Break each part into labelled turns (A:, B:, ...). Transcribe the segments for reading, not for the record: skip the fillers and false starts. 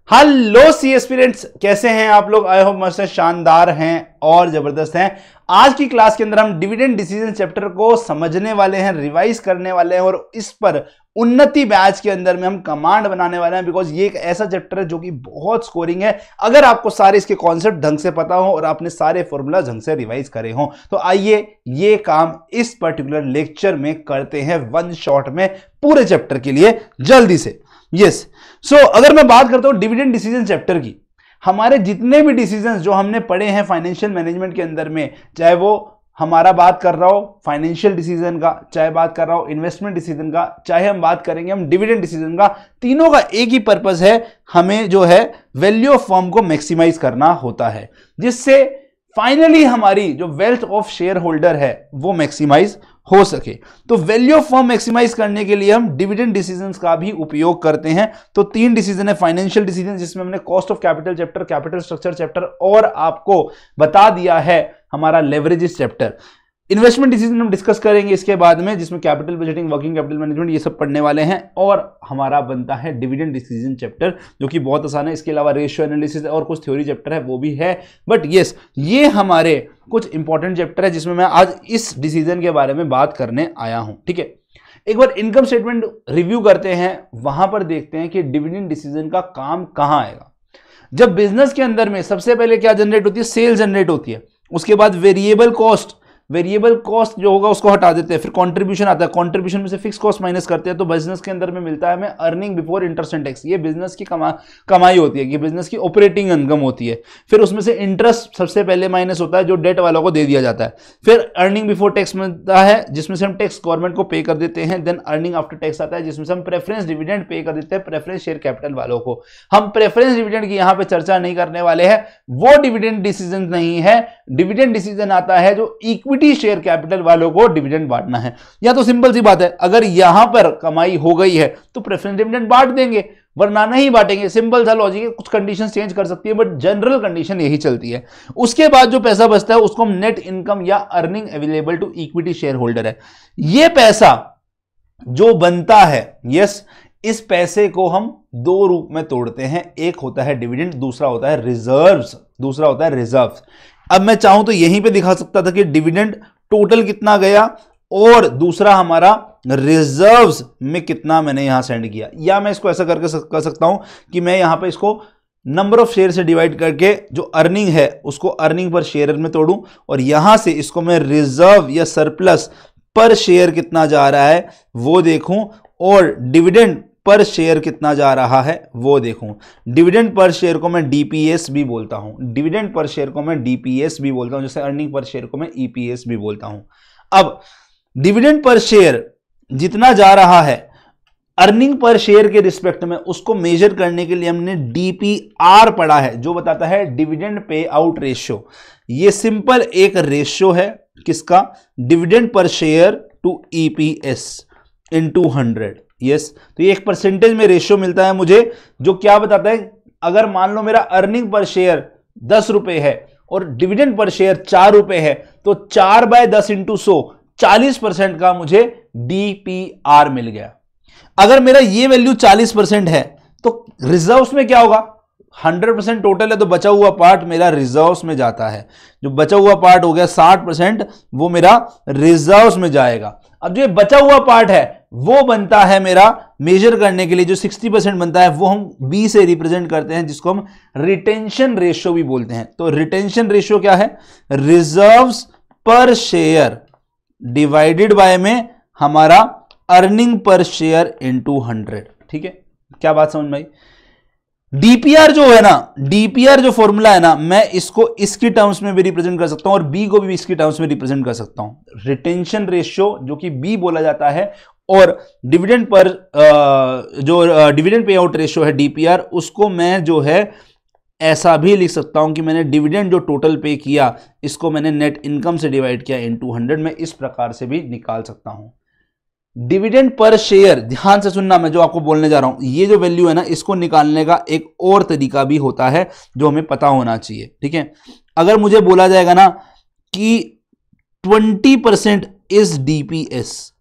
A: Hello सी aspirants, कैसे हैं आप लोग? आई होप मस्त हैं, शानदार हैं और जबरदस्त हैं। आज की क्लास के अंदर हम डिविडेंड डिसीजन चैप्टर को समझने वाले हैं, रिवाइज करने वाले हैं और इस पर उन्नति बैच के अंदर में हम कमांड बनाने वाले हैं। बिकॉज ये एक ऐसा चैप्टर है जो कि बहुत स्कोरिंग है। अगर आपको सारे इसके कॉन्सेप्ट ढंग से पता हो और आपने सारे फॉर्मूला ढंग से रिवाइज करे हो तो आइए ये काम इस पर्टिकुलर लेक्चर में करते हैं, वन शॉट में पूरे चैप्टर के लिए जल्दी से। यस अगर मैं बात करता हूं डिविडेंड डिसीजन चैप्टर की, हमारे जितने भी डिसीजंस जो हमने पढ़े हैं फाइनेंशियल मैनेजमेंट के अंदर में, चाहे वो हमारा बात कर रहा हो फाइनेंशियल डिसीजन का, चाहे बात कर रहा हो इन्वेस्टमेंट डिसीजन का, चाहे हम बात करेंगे हम डिविडेंड डिसीजन का, तीनों का एक ही पर्पस है, हमें जो है वैल्यू ऑफ फर्म को मैक्सिमाइज करना होता है, जिससे फाइनली हमारी जो वेल्थ ऑफ शेयर होल्डर है वो मैक्सिमाइज हो सके। तो वैल्यू ऑफ फर्म मैक्सिमाइज करने के लिए हम डिविडेंड डिसीजंस का भी उपयोग करते हैं। तो तीन डिसीजन है, फाइनेंशियल डिसीजन जिसमें हमने cost of capital chapter, capital structure chapter और आपको बता दिया है हमारा लेवरेजेस चैप्टर। इन्वेस्टमेंट डिसीजन हम डिस्कस करेंगे इसके बाद में, जिसमें capital budgeting, working capital management ये सब पढ़ने वाले हैं। और हमारा बनता है डिविडेंड डिसीजन चैप्टर जो कि बहुत आसान है। इसके अलावा रेशियो एनालिसिस और कुछ थ्योरी चैप्टर है वो भी है। बट यस, ये हमारे कुछ इंपॉर्टेंट चैप्टर है जिसमें मैं आज इस डिसीजन के बारे में बात करने आया हूं। ठीक है, एक बार इनकम स्टेटमेंट रिव्यू करते हैं, वहां पर देखते हैं कि डिविडेंड डिसीजन का काम कहां आएगा। जब बिजनेस के अंदर में सबसे पहले क्या जनरेट होती है? सेल जनरेट होती है। उसके बाद वेरिएबल कॉस्ट जो होगा उसको हटा देते हैं, फिर कंट्रीब्यूशन आता है, कंट्रीब्यूशन में से फिक्स कॉस्ट माइनस करते हैं, तो बिजनेस के अंदर में मिलता है हमें earning before interest and tax. ये बिजनेस की कमाई होती है, ये बिजनेस की ऑपरेटिंग इनकम होती है। फिर उसमें से इंटरेस्ट सबसे पहले माइनस होता है जो डेट वालों को दे दिया जाता है। फिर अर्निंग बिफोर टैक्स मिलता है जिसमें से हम टैक्स गवर्नमेंट को पे कर देते हैं। देन अर्निंग आफ्टर टैक्स आता है जिसमें से हम प्रेफरेंस डिविडेंड पे कर देते हैं प्रेफरेंस शेयर कैपिटल वालों को। हम प्रेफरेंस डिविडेंड की यहां पे चर्चा नहीं करने वाले हैं, वो डिविडेंड डिसीजन नहीं है। डिविडेंड डिसीजन आता है जो इक्विटी शेयर कैपिटल वालों को डिविडेंड बांटना है। या तो सिंपल सी बात है, अगर यहां पर कमाई हो गई है तो प्रेफरेंस डिविडेंड बांट देंगे, वरना नहीं बांटेंगे। सिंपल सा लॉजिक है, कुछ कंडीशंस चेंज कर सकती है बट जनरल कंडीशन यही चलती है। उसके बाद जो पैसा बचता है उसको हम नेट इनकम या earning available to equity share holder है। ये पैसा जो बनता है, यस, इस पैसे को हम दो रूप में तोड़ते हैं। एक होता है डिविडेंड, दूसरा होता है रिजर्व्स। अब मैं चाहूं तो यहीं पे दिखा सकता था कि डिविडेंड टोटल कितना गया और दूसरा हमारा रिजर्व्स में कितना मैंने यहां सेंड किया। या मैं इसको ऐसा करके कर सकता हूं कि मैं यहां पे इसको नंबर ऑफ शेयर से डिवाइड करके जो अर्निंग है उसको अर्निंग पर शेयर में तोड़ूं और यहां से इसको मैं रिजर्व या सरप्लस पर शेयर कितना जा रहा है वो देखूं और डिविडेंड पर शेयर कितना जा रहा है वो देखूं। डिविडेंड पर शेयर को मैं डीपीएस भी बोलता हूं, जैसे अर्निंग पर शेयर को मैं ईपीएस भी बोलता हूं। अब डिविडेंड पर शेयर जितना जा रहा है अर्निंग पर शेयर के रिस्पेक्ट में, उसको मेजर करने के लिए हमने डीपीआर पढ़ा है जो बताता है डिविडेंड पे आउट रेशियो। ये सिंपल एक रेशियो है किसका? Dividend per share to EPS into 100। Yes, तो ये एक परसेंटेज में रेशियो मिलता है मुझे, जो क्या बताता है, अगर मान लो मेरा अर्निंग पर शेयर 10 रुपए है और डिविडेंड पर शेयर 4 रुपए है तो 4/10 इंटू 100 40% का मुझे डीपीआर मिल गया। अगर मेरा ये वैल्यू 40% है तो रिजर्व्स में क्या होगा? 100% टोटल है तो बचा हुआ पार्ट मेरा रिजर्व्स में जाता है। जो बचा हुआ पार्ट हो गया 60%, वो मेरा रिजर्व्स में जाएगा। अब जो बचा हुआ पार्ट है वो बनता है मेरा मेजर करने के लिए, जो 60% बनता है वो हम बी से रिप्रेजेंट करते हैं जिसको हम रिटेंशन रेशियो भी बोलते हैं। तो रिटेंशन रेशियो क्या है? रिजर्व्स पर शेयर डिवाइडेड बाय में हमारा अर्निंग पर शेयर इनटू 100। ठीक है, क्या बात समझ में आई? डीपीआर जो है ना, डीपीआर जो फॉर्मूला है ना, मैं इसको इसकी टर्म्स में भी रिप्रेजेंट कर सकता हूं और बी को भी इसकी टर्म्स में रिप्रेजेंट कर सकता हूं। रिटेंशन रेशियो जो कि बी बोला जाता है और डिविडेंड पर जो डिविडेंड पे आउट रेशियो है डीपीआर, उसको मैं जो है ऐसा भी लिख सकता हूं कि मैंने डिविडेंड जो टोटल पे किया इसको मैंने नेट इनकम से डिवाइड किया इनटू 100। मैं इस प्रकार से भी निकाल सकता हूं। डिविडेंड पर शेयर, ध्यान से सुनना मैं जो आपको बोलने जा रहा हूं, ये जो वैल्यू है ना इसको निकालने का एक और तरीका भी होता है जो हमें पता होना चाहिए। ठीक है, अगर मुझे बोला जाएगा ना कि 20% is DPS,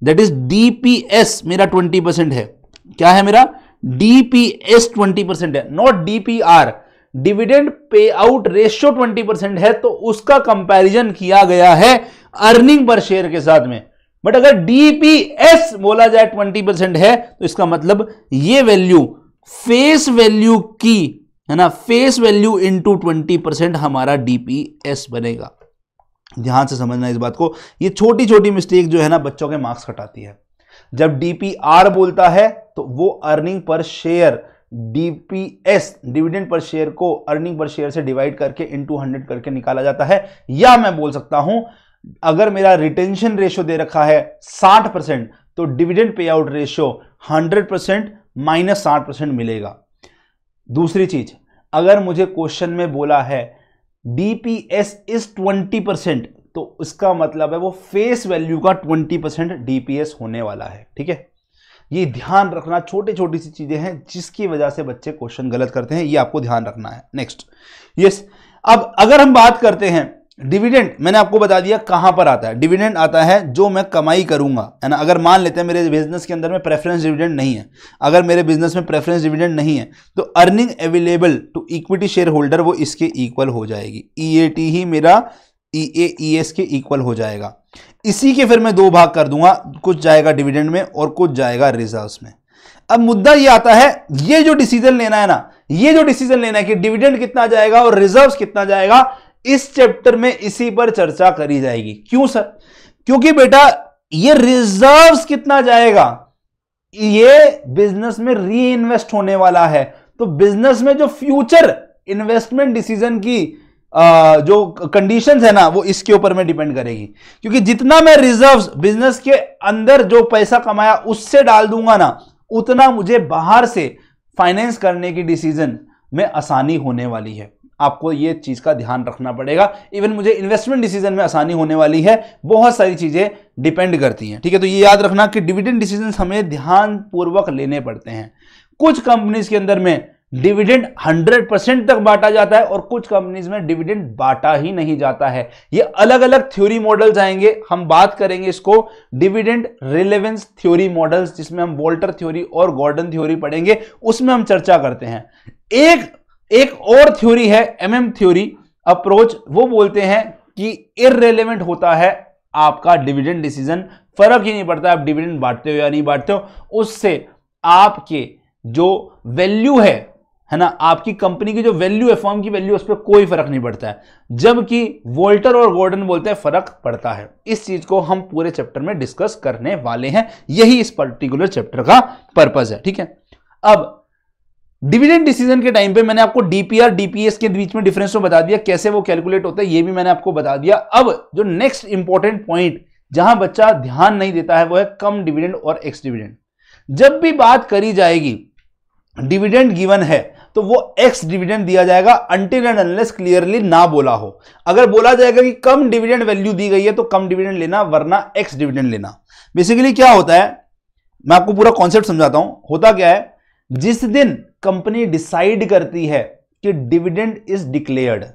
A: that is DPS मेरा 20% है। क्या है मेरा? DPS 20% है, not DPR, dividend payout ratio 20% है, तो उसका कंपैरिजन किया गया है अर्निंग पर शेयर के साथ में। बट अगर DPS बोला जाए 20% है, तो इसका मतलब ये वैल्यू फेस वैल्यू की है ना, फेस वैल्यू इंटू 20% हमारा DPS बनेगा। ध्यान से समझना इस बात को, ये छोटी छोटी मिस्टेक जो है ना बच्चों के मार्क्स कटाती है। जब DPR बोलता है तो वो earning per share, DPS dividend per share को अर्निंग पर शेयर से डिवाइड करके इंटू 100 करके निकाला जाता है। या मैं बोल सकता हूं, अगर मेरा रिटेंशन रेशियो दे रखा है 60%, तो dividend payout ratio 100% minus 60% मिलेगा। दूसरी चीज, अगर मुझे क्वेश्चन में बोला है DPS इज 20%, तो उसका मतलब है वो फेस वैल्यू का 20% DPS होने वाला है। ठीक है, ये ध्यान रखना, छोटी छोटी सी चीजें हैं जिसकी वजह से बच्चे क्वेश्चन गलत करते हैं, ये आपको ध्यान रखना है। नेक्स्ट, यस, अब अगर हम बात करते हैं डिविडेंड, मैंने आपको बता दिया कहां पर आता है। डिविडेंड आता है जो मैं कमाई करूंगा, है ना। अगर मान लेते हैं मेरे बिजनेस के अंदर में प्रेफरेंस डिविडेंड नहीं है, अगर मेरे बिजनेस में प्रेफरेंस डिविडेंड नहीं है, तो earning available to equity share holder वो इसके इक्वल हो जाएगी। EAT ही मेरा EAES के इक्वल हो जाएगा। इसी के फिर मैं दो भाग कर दूंगा, कुछ जाएगा डिविडेंड में और कुछ जाएगा रिजर्व्स में। अब मुद्दा ये आता है, ये जो डिसीजन लेना है ना, ये जो डिसीजन लेना है कि डिविडेंड कितना जाएगा और रिजर्व्स कितना जाएगा, इस चैप्टर में इसी पर चर्चा करी जाएगी। क्यों सर? क्योंकि बेटा ये रिजर्व्स कितना जाएगा, ये बिजनेस में री इन्वेस्ट होने वाला है। तो बिजनेस में जो फ्यूचर इन्वेस्टमेंट डिसीजन की जो कंडीशंस है ना, वो इसके ऊपर में डिपेंड करेगी। क्योंकि जितना मैं रिजर्व्स बिजनेस के अंदर जो पैसा कमाया उससे डाल दूंगा ना, उतना मुझे बाहर से फाइनेंस करने की डिसीजन में आसानी होने वाली है। आपको ये चीज का ध्यान रखना पड़ेगा। इवन मुझे इन्वेस्टमेंट डिसीजन में आसानी होने वाली है, बहुत सारी चीजें डिपेंड करती हैं। ठीक है, तो ये याद रखना कि डिविडेंड डिसीजन हमें ध्यान पूर्वक लेने पड़ते हैं। कुछ कंपनीज के अंदर में डिविडेंड 100% तक बांटा जाता है और कुछ कंपनीज में डिविडेंड बांटा ही नहीं जाता है। ये अलग अलग थ्योरी मॉडल्स आएंगे, हम बात करेंगे इसको डिविडेंड रिलेवेंस थ्योरी मॉडल्स, जिसमें हम वोल्टर थ्योरी और गॉर्डन थ्योरी पढ़ेंगे, उसमें हम चर्चा करते हैं। एक और थ्योरी है MM थ्योरी अप्रोच, वो बोलते हैं कि इररिलेवेंट होता है आपका डिविडेंड डिसीजन, फर्क ही नहीं पड़ता आप डिविडेंड बांटते हो या नहीं बांटते हो, उससे आपके जो वैल्यू है ना, आपकी कंपनी की जो वैल्यू है, फर्म की वैल्यू, उस पर कोई फर्क नहीं पड़ता है। जबकि वोल्टर और गॉर्डन बोलते हैं फर्क पड़ता है। इस चीज को हम पूरे चैप्टर में डिस्कस करने वाले हैं, यही इस पर्टिकुलर चैप्टर का पर्पस है। ठीक है, अब डिविडेंड डिसीजन के टाइम पे मैंने आपको DPR DPS के बीच में डिफरेंस तो बता दिया, कैसे वो कैलकुलेट होता है ये भी मैंने आपको बता दिया। अब जो नेक्स्ट इंपॉर्टेंट पॉइंट जहां बच्चा ध्यान नहीं देता है वो है कम डिविडेंड और एक्स डिविडेंड। जब भी बात करी जाएगी डिविडेंड गिवन है तो वो एक्स डिविडेंड दिया जाएगा अनटिल एंड अनलेस क्लियरली ना बोला हो। अगर बोला जाएगा कि कम डिविडेंड वैल्यू दी गई है तो कम डिविडेंड लेना, वरना एक्स डिविडेंड लेना। बेसिकली क्या होता है, मैं आपको पूरा कॉन्सेप्ट समझाता हूं। होता क्या है, जिस दिन कंपनी डिसाइड करती है कि डिविडेंड इज डिक्लेयर्ड,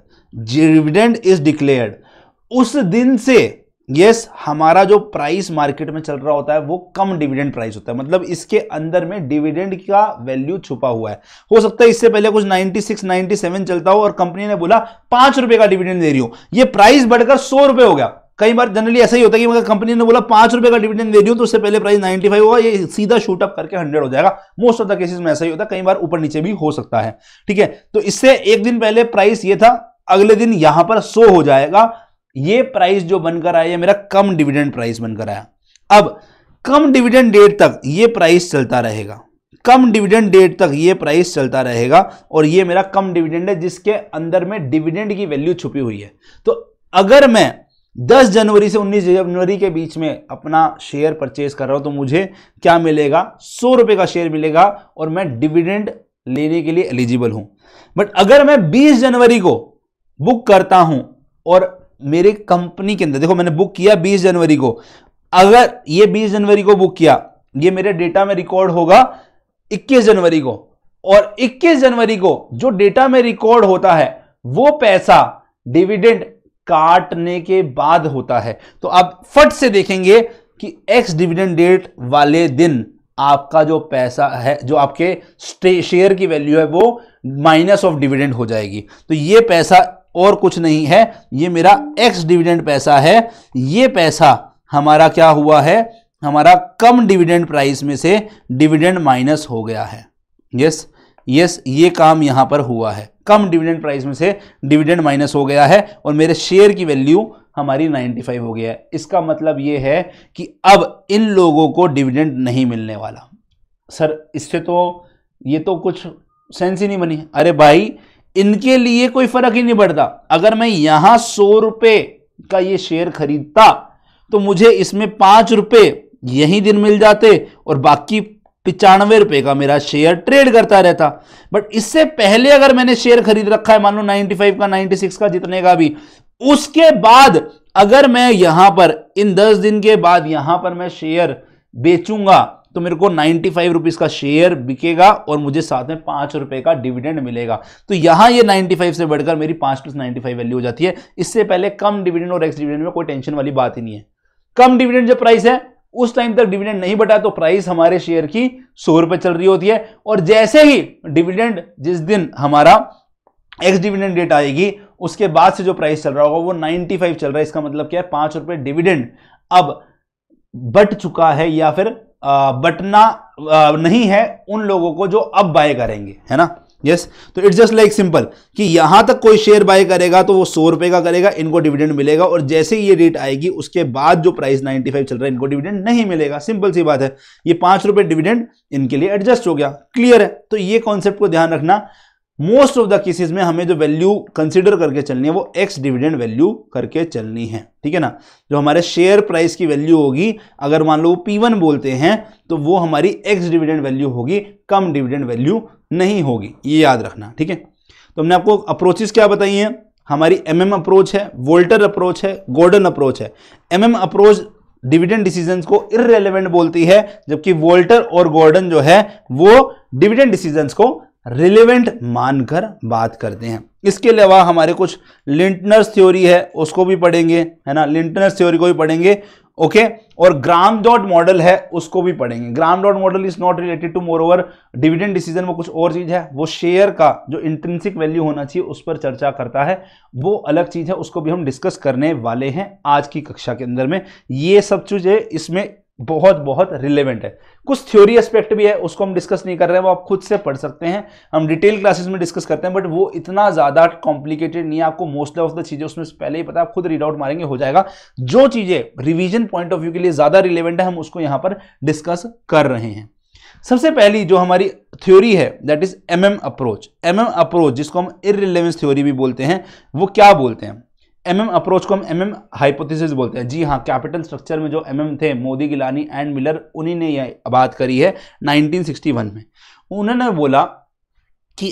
A: उस दिन से यस हमारा जो प्राइस मार्केट में चल रहा होता है वो कम डिविडेंड प्राइस होता है। मतलब इसके अंदर में डिविडेंड का वैल्यू छुपा हुआ है। हो सकता है इससे पहले कुछ 96 97 चलता हो और कंपनी ने बोला 5 रुपए का डिविडेंड दे रही हो, ये प्राइस बढ़कर 100 रुपए हो गया। कई बार जनरली ऐसा ही होता है कि कंपनी ने बोला 5 रुपए का डिविडेंड दे रही हूं तो उससे पहले प्राइस 95 होगा, ये सीधा शूट अप करके 100 हो जाएगा। मोस्ट ऑफ द केसेस में ऐसा ही होता है, कई बार ऊपर नीचे भी हो सकता है। ठीक है, तो इससे एक दिन पहले प्राइस ये था, अगले दिन यहां पर 100 हो जाएगा। ये प्राइस जो बनकर आया मेरा कम डिविडेंड प्राइस बनकर आया। अब कम डिविडेंड डेट तक ये प्राइस चलता रहेगा, कम डिविडेंड डेट तक ये प्राइस चलता रहेगा और ये मेरा कम डिविडेंड है जिसके अंदर में डिविडेंड की वैल्यू छुपी हुई है। तो अगर मैं 10 जनवरी से 19 जनवरी के बीच में अपना शेयर परचेज कर रहा हूं तो मुझे क्या मिलेगा, 100 रुपए का शेयर मिलेगा और मैं डिविडेंड लेने के लिए एलिजिबल हूं। बट अगर मैं 20 जनवरी को बुक करता हूं और मेरी कंपनी के अंदर, देखो मैंने बुक किया 20 जनवरी को, अगर ये 20 जनवरी को बुक किया, ये मेरे डेटा में रिकॉर्ड होगा 21 जनवरी को, और 21 जनवरी को जो डेटा में रिकॉर्ड होता है वो पैसा डिविडेंड काटने के बाद होता है। तो आप फट से देखेंगे कि एक्स डिविडेंड डेट वाले दिन आपका जो पैसा है, जो आपके शेयर की वैल्यू है, वो माइनस ऑफ डिविडेंड हो जाएगी। तो ये पैसा और कुछ नहीं है, ये मेरा एक्स डिविडेंड पैसा है। ये पैसा हमारा क्या हुआ है, हमारा कम डिविडेंड प्राइस में से डिविडेंड माइनस हो गया है। यस, ये काम यहां पर हुआ है, कम डिविडेंड प्राइस में से डिविडेंड माइनस हो गया है और मेरे शेयर की वैल्यू हमारी 95 हो गया है। इसका मतलब ये है कि अब इन लोगों को डिविडेंड नहीं मिलने वाला। सर इससे तो ये तो कुछ सेंस ही नहीं बनी। अरे भाई, इनके लिए कोई फर्क ही नहीं पड़ता। अगर मैं यहां 100 रुपए का ये शेयर खरीदता तो मुझे इसमें 5 रुपए यही दिन मिल जाते और बाकी 95 रुपए का मेरा शेयर ट्रेड करता रहता। बट इससे पहले अगर मैंने शेयर खरीद रखा है, मान लो 95 का, 96 का, जितने का भी, उसके बाद अगर मैं यहां पर इन 10 दिन के बाद यहां पर मैं शेयर बेचूंगा तो मेरे को 95 रुपीज का शेयर बिकेगा और मुझे साथ में 5 रुपए का डिविडेंड मिलेगा। तो यहां ये 95 से बढ़कर मेरी 5 + 95 वैल्यू हो जाती है। इससे पहले कम डिविडेंड और एक्स डिविडेंड में कोई टेंशन वाली बात ही नहीं है। कम डिविडेंड जब प्राइस है उस टाइम तक डिविडेंड नहीं बढ़ा तो प्राइस हमारे शेयर की 100 रुपए चल रही होती है, और जैसे ही डिविडेंड, जिस दिन हमारा एक्स डिविडेंड डेट आएगी उसके बाद से जो प्राइस चल रहा होगा वो 95 चल रहा है। इसका मतलब क्या है, 5 रुपए डिविडेंड अब बट चुका है या फिर बटना नहीं है उन लोगों को जो अब बाय करेंगे, है ना। यस, तो इट्स जस्ट लाइक सिंपल कि यहां तक कोई शेयर बाय करेगा तो वो 100 रुपए का करेगा, इनको डिविडेंड मिलेगा, और जैसे ही ये डेट आएगी उसके बाद जो प्राइस 95 चल रहा है इनको डिविडेंड नहीं मिलेगा। सिंपल सी बात है, ये 5 रुपए डिविडेंड इनके लिए एडजस्ट हो गया। क्लियर है। तो ये कॉन्सेप्ट को ध्यान रखना। मोस्ट ऑफ द केसेस में हमें जो वैल्यू कंसीडर करके चलनी है वो एक्स डिविडेंड वैल्यू करके चलनी है, ठीक है ना। जो हमारे शेयर प्राइस की वैल्यू होगी, अगर मान लो P1 बोलते हैं तो वो हमारी एक्स डिविडेंड वैल्यू होगी, कम डिविडेंड वैल्यू नहीं होगी, ये याद रखना, ठीक है। तो हमने आपको अप्रोचेस क्या बताई हैं, हमारी MM अप्रोच है, वोल्टर अप्रोच है, गॉर्डन अप्रोच है। MM अप्रोच डिविडेंड डिसीजंस को इररिलेवेंट बोलती है, जबकि वोल्टर और गॉर्डन जो है वो डिविडेंड डिसीजंस को रिलेवेंट मानकर बात करते हैं। इसके अलावा हमारे कुछ लिंटनर्स थ्योरी है, उसको भी पढ़ेंगे, है ना। लिंटनर्स थ्योरी को भी पढ़ेंगे, ओके। और ग्राम डॉट मॉडल है, उसको भी पढ़ेंगे। Graham Dodd model is not related to more over dividend decision, वो कुछ और चीज है। वो शेयर का जो इंट्रिंसिक वैल्यू होना चाहिए उस पर चर्चा करता है, वो अलग चीज है, उसको भी हम डिस्कस करने वाले हैं आज की कक्षा के अंदर में। ये सब चीजें इसमें बहुत बहुत रिलेवेंट है। कुछ थ्योरी एस्पेक्ट भी है, उसको हम डिस्कस नहीं कर रहे हैं, वो आप खुद से पढ़ सकते हैं, हम डिटेल क्लासेस में डिस्कस करते हैं, बट वो इतना ज्यादा कॉम्प्लिकेटेड नहीं है। आपको मोस्ट ऑफ द चीजें उसमें पहले ही पता है, आप खुद रीड आउट मारेंगे हो जाएगा। जो चीजें रिवीजन पॉइंट ऑफ व्यू के लिए ज्यादा रिलेवेंट है हम उसको यहां पर डिस्कस कर रहे हैं। सबसे पहली जो हमारी थ्योरी है that is MM approach. MM approach जिसको हम इररिलेवेंस थ्योरी भी बोलते हैं, वो क्या बोलते हैं, MM अप्रोच को हम MM हाइपोथेसिस बोलते हैं। जी हाँ, कैपिटल स्ट्रक्चर में जो MM थे, मोदी, गिलानी एंड मिलर, उन्हीं ने यह बात करी है 1961 में। उन्होंने बोला कि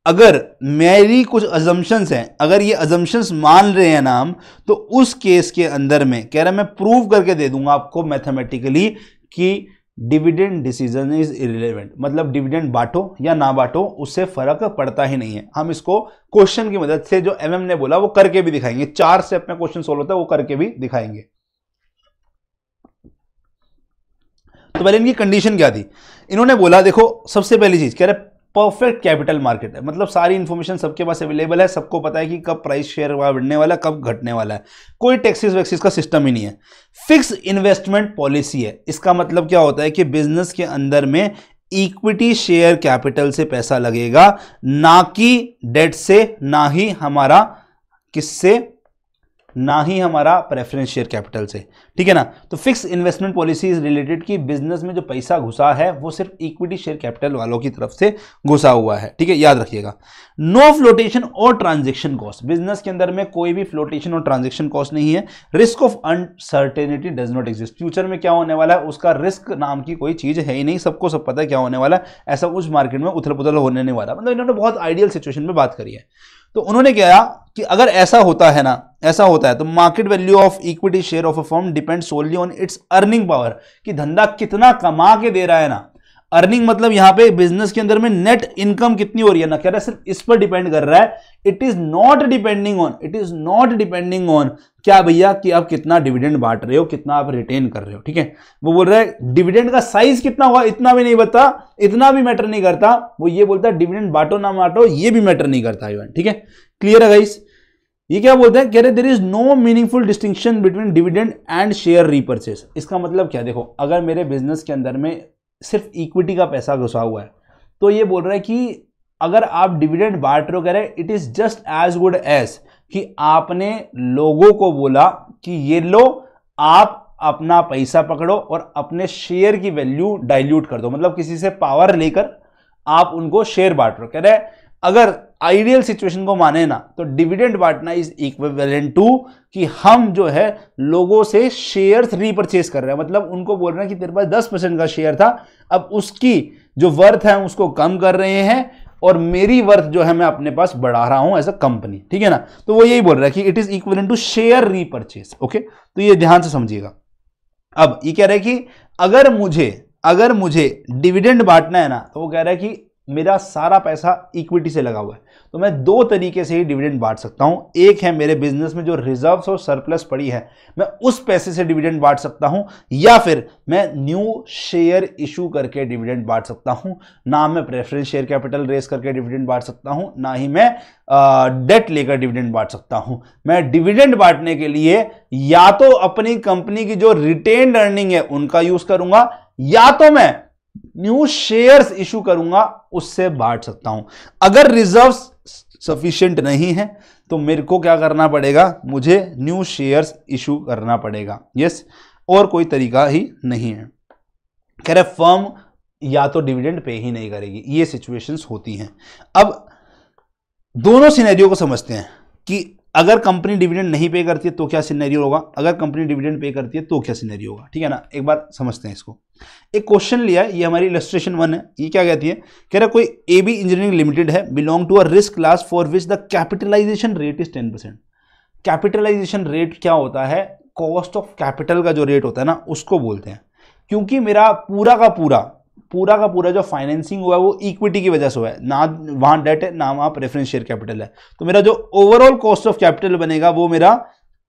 A: अगर मेरी कुछ अजम्पशंस हैं, अगर ये अजम्पशंस मान रहे हैं ना हम, तो उस केस के अंदर में कह रहा मैं प्रूव करके दे दूंगा आपको मैथमेटिकली कि डिविडेंड डिसीजन इज इररिलेवेंट, मतलब डिविडेंड बांटो या ना बांटो उससे फर्क पड़ता ही नहीं है। हम इसको क्वेश्चन की मदद से, जो MM ने बोला वो करके भी दिखाएंगे। 4 स्टेप में क्वेश्चन सोल्व होता है, वो करके भी दिखाएंगे। तो पहले इनकी कंडीशन क्या थी, इन्होंने बोला देखो सबसे पहली चीज कह रहे परफेक्ट कैपिटल मार्केट है, मतलब सारी इंफॉर्मेशन सबके पास अवेलेबल है, सबको पता है कि कब प्राइस शेयर बढ़ने वाला है, कब घटने वाला है, कोई टैक्सेस वैक्सेस का सिस्टम ही नहीं है। फिक्स इन्वेस्टमेंट पॉलिसी है। इसका मतलब क्या होता है कि बिजनेस के अंदर में इक्विटी शेयर कैपिटल से पैसा लगेगा, ना कि डेट से, ना ही हमारा किससे, ना ही हमारा प्रेफरेंस शेयर कैपिटल से, ठीक है ना। तो fix investment policy is related कि बिजनेस में जो पैसा घुसा है वो सिर्फ इक्विटी शेयर कैपिटल वालों की तरफ से घुसा हुआ है, ठीक है, याद रखिएगा। नो फ्लोटेशन और ट्रांजैक्शन कॉस्ट, बिजनेस के अंदर में कोई भी फ्लोटेशन और ट्रांजैक्शन कॉस्ट नहीं है। Risk of uncertainty does not exist, future में क्या होने वाला है उसका रिस्क नाम की कोई चीज है ही नहीं, सबको सब पता है क्या होने वाला है, ऐसा कुछ मार्केट में उथल पुथल होने नहीं वाला। मतलब इन्होंने बहुत आइडियल सिचुएशन में बात करी है। तो उन्होंने क्या कि अगर ऐसा होता है ना, ऐसा होता है तो market value of equity share of a firm depends only on its earning power, कि धंधा कितना कमा के दे रहा है ना। अर्निंग मतलब यहां पे बिजनेस के अंदर में नेट इनकम कितनी हो रही है ना, कह रहा है सिर्फ इस पर डिपेंड कर रहा है। It is not depending on क्या भैया कि आप कितना डिविडेंड बांट रहे हो, कितना आप रिटेन कर रहे हो, ठीक है। वो बोल रहा है डिविडेंड का साइज कितना हुआ इतना भी नहीं बता, इतना भी मैटर नहीं करता। वो ये बोलता है डिविडेंड बांटो ना बांटो ये भी मैटर नहीं करता इवन, ठीक है। क्लियर है गाइस? ये क्या बोलते हैं, कह रहे there is no meaningful distinction between dividend and share repurchase. इसका मतलब क्या, देखो अगर मेरे बिजनेस के अंदर में सिर्फ इक्विटी का पैसा घुसा हुआ है तो ये बोल रहा है कि अगर आप डिविडेंड बांट रहे हो, कह रहे it is just as good as कि आपने लोगों को बोला कि ये लो आप अपना पैसा पकड़ो और अपने शेयर की वैल्यू डाइल्यूट कर दो, मतलब किसी से पावर लेकर आप उनको शेयर बांट रहे हो। कह रहे अगर आइडियल सिचुएशन को माने ना तो डिविडेंड बांटना इज इक्विवेलेंट टू कि हम जो है लोगों से शेयर्स रीपरचेज कर रहे हैं, मतलब उनको बोल रहे हैं कि तेरे पास 10% का शेयर था, अब उसकी जो वर्थ है उसको कम कर रहे हैं और मेरी वर्थ जो है मैं अपने पास बढ़ा रहा हूं एज अ कंपनी, ठीक है ना। तो वो यही बोल रहा है कि it is equivalent to share repurchase. Okay, तो ये ध्यान से समझिएगा। अब ये कह रहा है कि अगर मुझे डिविडेंड बांटना है ना तो वो कह रहा है कि मेरा सारा पैसा इक्विटी से लगा हुआ है तो मैं दो तरीके से ही डिविडेंड बांट सकता हूं। एक है मेरे बिजनेस में जो रिजर्व्स और सरप्लस पड़ी है मैं उस पैसे से डिविडेंड बांट सकता हूं, या फिर मैं न्यू शेयर इशू करके डिविडेंड बांट सकता हूं। ना मैं प्रेफरेंस शेयर कैपिटल रेस करके डिविडेंड बांट सकता हूं, ना ही मैं डेट लेकर डिविडेंड बांट सकता हूं। मैं डिविडेंड बांटने के लिए या तो अपनी कंपनी की जो रिटेन्ड अर्निंग है उनका यूज करूंगा, या तो मैं न्यू शेयर्स इशू करूंगा उससे बांट सकता हूं। अगर रिजर्व्स सफिशिएंट नहीं है तो मेरे को क्या करना पड़ेगा, मुझे न्यू शेयर्स इशू करना पड़ेगा। यस, और कोई तरीका ही नहीं है। कह रहे फर्म या तो डिविडेंड पे ही नहीं करेगी, ये सिचुएशंस होती हैं। अब दोनों सिनेरियो को समझते हैं कि अगर कंपनी डिविडेंड नहीं पे करती है तो क्या सिनेरियो होगा, अगर कंपनी डिविडेंड पे करती है तो क्या सिनेरियो होगा, ठीक है ना। एक बार समझते हैं इसको। एक क्वेश्चन लिया है, ये हमारी इलस्ट्रेशन 1 है। ये क्या कहती है, कह रहा कोई एबी इंजीनियरिंग लिमिटेड है, belong to a risk class for which the capitalisation rate is 10%। Capitalisation rate क्या होता है, कॉस्ट ऑफ कैपिटल का जो रेट होता है ना उसको बोलते हैं। क्योंकि मेरा पूरा का पूरा जो फाइनेंसिंग हुआ है वो इक्विटी की वजह से हुआ है, ना वहां डेट है ना वहां प्रेफरेंस शेयर कैपिटल है, तो मेरा जो ओवरऑल कॉस्ट ऑफ कैपिटल बनेगा वो मेरा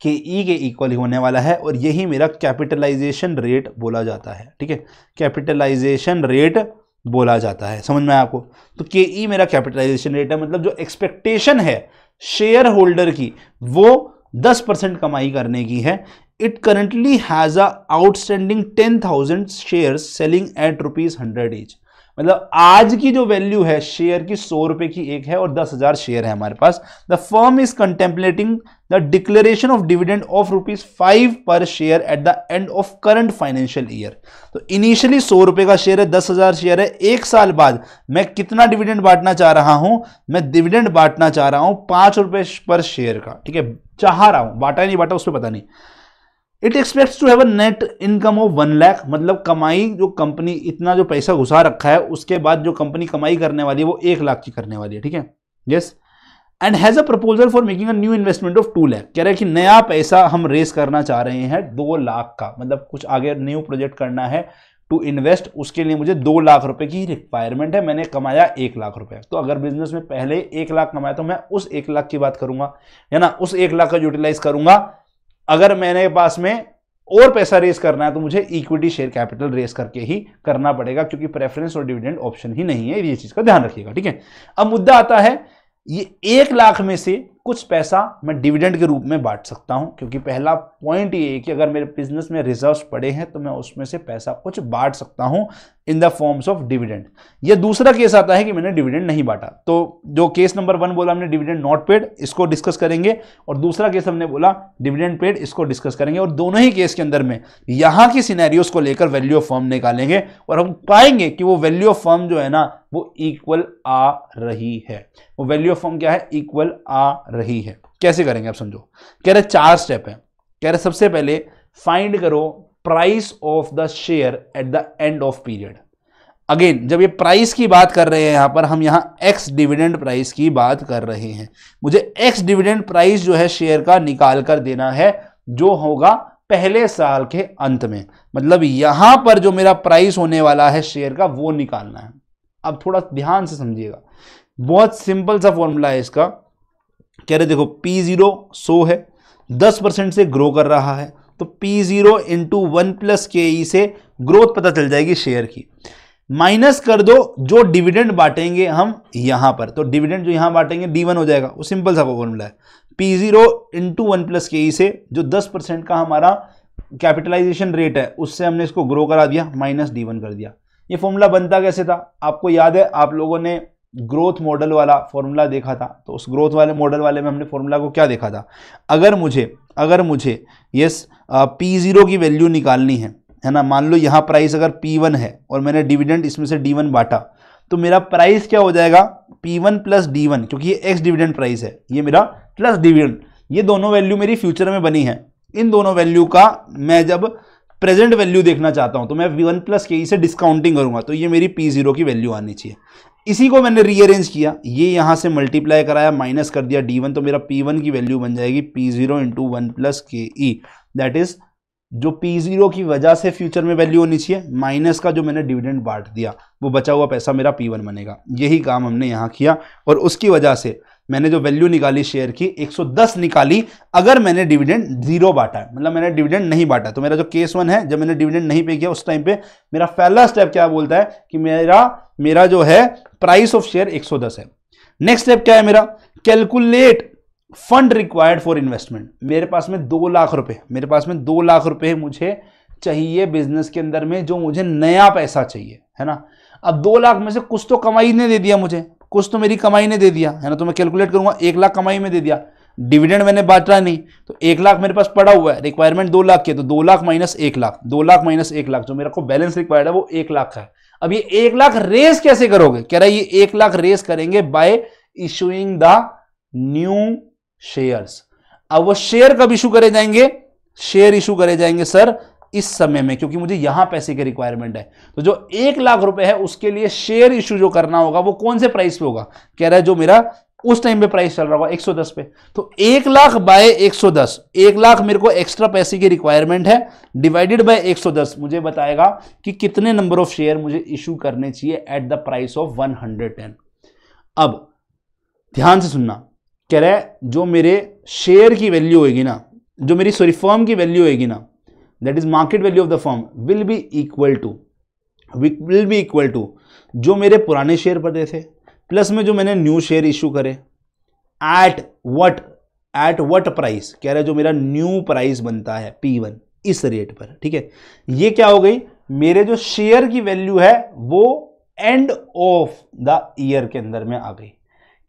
A: KE के इक्वल होने वाला है और यही मेरा कैपिटलाइजेशन रेट बोला जाता है, ठीक है। कैपिटलाइजेशन रेट बोला जाता है, समझ में आया आपको। तो KE मेरा कैपिटलाइजेशन रेट है, मतलब जो एक्सपेक्टेशन है शेयर होल्डर की वो 10% कमाई करने की है। It currently has a outstanding 10,000 shares selling at ₹100 each। मतलब आज की जो वैल्यू है शेयर की 100 रुपए की एक है और 10,000 शेयर है हमारे पास। The firm is contemplating the declaration of dividend of ₹5 per share at the end of current financial year. तो इनिशियली 100 रुपए का शेयर है, 10,000 शेयर है। एक साल बाद मैं कितना डिविडेंड बांटना चाह रहा हूं, मैं डिविडेंड बांटना चाह रहा हूं 5 रुपए पर शेयर का, ठीक है। चाह रहा हूं, बांटा नहीं बांटा उस पर पता नहीं। It expects to have a net income of 1 lakh, मतलब कमाई जो कंपनी इतना जो पैसा घुसा रखा है उसके बाद जो कंपनी कमाई करने वाली है वो 1 लाख की करने वाली है, ठीक है। Yes, and has a proposal for making a new investment of 2 lakh. कह रहे हैं कि नया पैसा हम रेस करना चाह रहे हैं 2 लाख का, मतलब कुछ आगे न्यू प्रोजेक्ट करना है टू इन्वेस्ट, उसके लिए मुझे 2 लाख रुपए की रिक्वायरमेंट है। मैंने कमाया 1 लाख रुपए, तो अगर बिजनेस में पहले 1 लाख कमाया तो मैं उस 1 लाख की बात करूंगा, है ना, उस 1 लाख का यूटिलाइज करूंगा। अगर मेरे पास में और पैसा रेस करना है तो मुझे इक्विटी शेयर कैपिटल रेस करके ही करना पड़ेगा, क्योंकि प्रेफरेंस और डिविडेंड ऑप्शन ही नहीं है। ये चीज का ध्यान रखिएगा, ठीक है। अब मुद्दा आता है, ये 1 लाख में से कुछ पैसा मैं डिविडेंड के रूप में बांट सकता हूं, क्योंकि पहला पॉइंट ये है कि अगर मेरे बिजनेस में रिजर्व्स पड़े हैं तो मैं उसमें से पैसा कुछ बांट सकता हूं in the forms of dividend. ये दूसरा केस आता है कि मैंने डिविडेंड नहीं बांटा, तो जो केस नंबर 1 बोला हमने डिविडेंड नॉट पेड, इसको डिस्कस करेंगे, और दूसरा केस हमने बोला डिविडेंड पेड, इसको डिस्कस करेंगे। और दोनों ही केस के अंदर में यहां की सिनेरियोस को लेकर वैल्यू ऑफ फर्म निकालेंगे और हम पाएंगे कि वो वैल्यू ऑफ फर्म जो है ना वो इक्वल आ रही है। वो वैल्यू ऑफ फर्म क्या है, इक्वल आ रही है। कैसे करेंगे आप समझो। कह रहे 4 स्टेप है। कह रहे सबसे पहले फाइंड करो price of the share at the end of period. Again जब ये प्राइस की बात कर रहे हैं यहां पर, हम यहां एक्स डिविडेंड प्राइस की बात कर रहे हैं। मुझे एक्स डिविडेंड प्राइस जो है शेयर का निकाल कर देना है, जो होगा पहले साल के अंत में, मतलब यहां पर जो मेरा प्राइस होने वाला है शेयर का वो निकालना है। अब थोड़ा ध्यान से समझिएगा, बहुत सिंपल सा फॉर्मूला है इसका। कह रहे देखो P0 100 है, 10% से ग्रो कर रहा है, तो P0 इंटू 1+KE से ग्रोथ पता चल जाएगी शेयर की। माइनस कर दो जो डिविडेंड बांटेंगे हम यहां पर, तो डिविडेंड जो यहां बांटेंगे D1 हो जाएगा। वो सिंपल सा फॉर्मूला है, P0 इंटू 1+KE से जो 10% का हमारा कैपिटलाइजेशन रेट है उससे हमने इसको ग्रो करा दिया, माइनस D1 कर दिया। ये फॉर्मूला बनता कैसे था आपको याद है, आप लोगों ने ग्रोथ मॉडल वाला फॉर्मूला देखा था, तो उस ग्रोथ वाले मॉडल वाले में हमने फॉर्मूला को क्या देखा था, अगर मुझे यस P0 की वैल्यू निकालनी है ना, मान लो यहाँ प्राइस अगर P1 है और मैंने डिविडेंड इसमें से D1 बांटा, तो मेरा प्राइस क्या हो जाएगा P1 प्लस D1, क्योंकि ये एक्स डिविडेंड प्राइस है, ये मेरा प्लस डिविडेंड, ये दोनों वैल्यू मेरी फ्यूचर में बनी है। इन दोनों वैल्यू का मैं जब प्रेजेंट वैल्यू देखना चाहता हूं तो मैं V1+KE से डिस्काउंटिंग करूंगा, तो ये मेरी P0 की वैल्यू आनी चाहिए। इसी को मैंने रीअरेंज किया, ये यहां से मल्टीप्लाई कराया, माइनस कर दिया D1, तो मेरा P1 की वैल्यू बन जाएगी P0 into 1+KE, that is जो P0 की वजह से फ्यूचर में वैल्यू होनी चाहिए, माइनस का जो मैंने डिविडेंड बांट दिया, वो बचा हुआ पैसा मेरा P1 बनेगा। यही काम हमने यहां किया और उसकी वजह से मैंने जो वैल्यू निकाली शेयर की 110 निकाली, अगर मैंने डिविडेंड 0 बांटा है, मतलब मैंने डिविडेंड नहीं बांटा। तो मेरा जो केस 1 है, जब मैंने डिविडेंड नहीं पे किया उस टाइम पे मेरा पहला स्टेप क्या बोलता है कि मेरा जो है प्राइस ऑफ शेयर 110 है। नेक्स्ट स्टेप क्या है मेरा, calculate fund required for investment. मेरे पास में 2 लाख रुपए मुझे चाहिए बिजनेस के अंदर में, जो मुझे नया पैसा चाहिए, है ना। अब 2 लाख में से कुछ तो कमाई ने दे दिया मुझे, कुछ तो मेरी कमाई ने दे दिया, है ना, तो मैं कैलकुलेट करूंगा 1 लाख कमाई में दे दिया, डिविडेंड मैंने बांटा नहीं, तो 1 लाख मेरे पास पड़ा हुआ है, रिक्वायरमेंट 2 लाख की, तो 2 लाख माइनस 1 लाख, 2 लाख माइनस 1 लाख, जो मेरे को बैलेंस रिक्वायर्ड है वो 1 लाख का है। अब ये 1 लाख रेस कैसे करोगे, कह रहा है ये 1 लाख रेस करेंगे bye issuing the new shares. अब वो शेयर कब इशू करे जाएंगे, शेयर इशू करे जाएंगे सर इस समय में, क्योंकि मुझे यहां पैसे की रिक्वायरमेंट है। तो जो 1 लाख रुपए है उसके लिए शेयर इशू जो करना होगा वो कौन से प्राइस पे होगा, कह रहा है जो मेरा उस टाइम पे प्राइस चल रहा होगा 110 पे। तो 1 लाख बाय 110, 1 लाख मेरे को एक्स्ट्रा पैसे की रिक्वायरमेंट है, डिवाइडेड बाय 110 मुझे बताएगा कि कितने नंबर ऑफ शेयर मुझे इशू करने चाहिए एट द प्राइस ऑफ 110। अब ध्यान से सुनना, कह रहा है जो मेरे शेयर की वैल्यू होगी ना, जो मेरी फर्म की वैल्यू होगी ना, that is market value of the firm will be equal to जो मेरे पुराने शेयर पड़े थे प्लस में जो मैंने न्यू शेयर इशू करे, एट व्हाट प्राइस, कह रहा है जो मेरा न्यू प्राइस बनता है P1 इस रेट पर, ठीक है। ये क्या हो गई, मेरे जो शेयर की वैल्यू है वो एंड ऑफ द ईयर के अंदर में आ गई।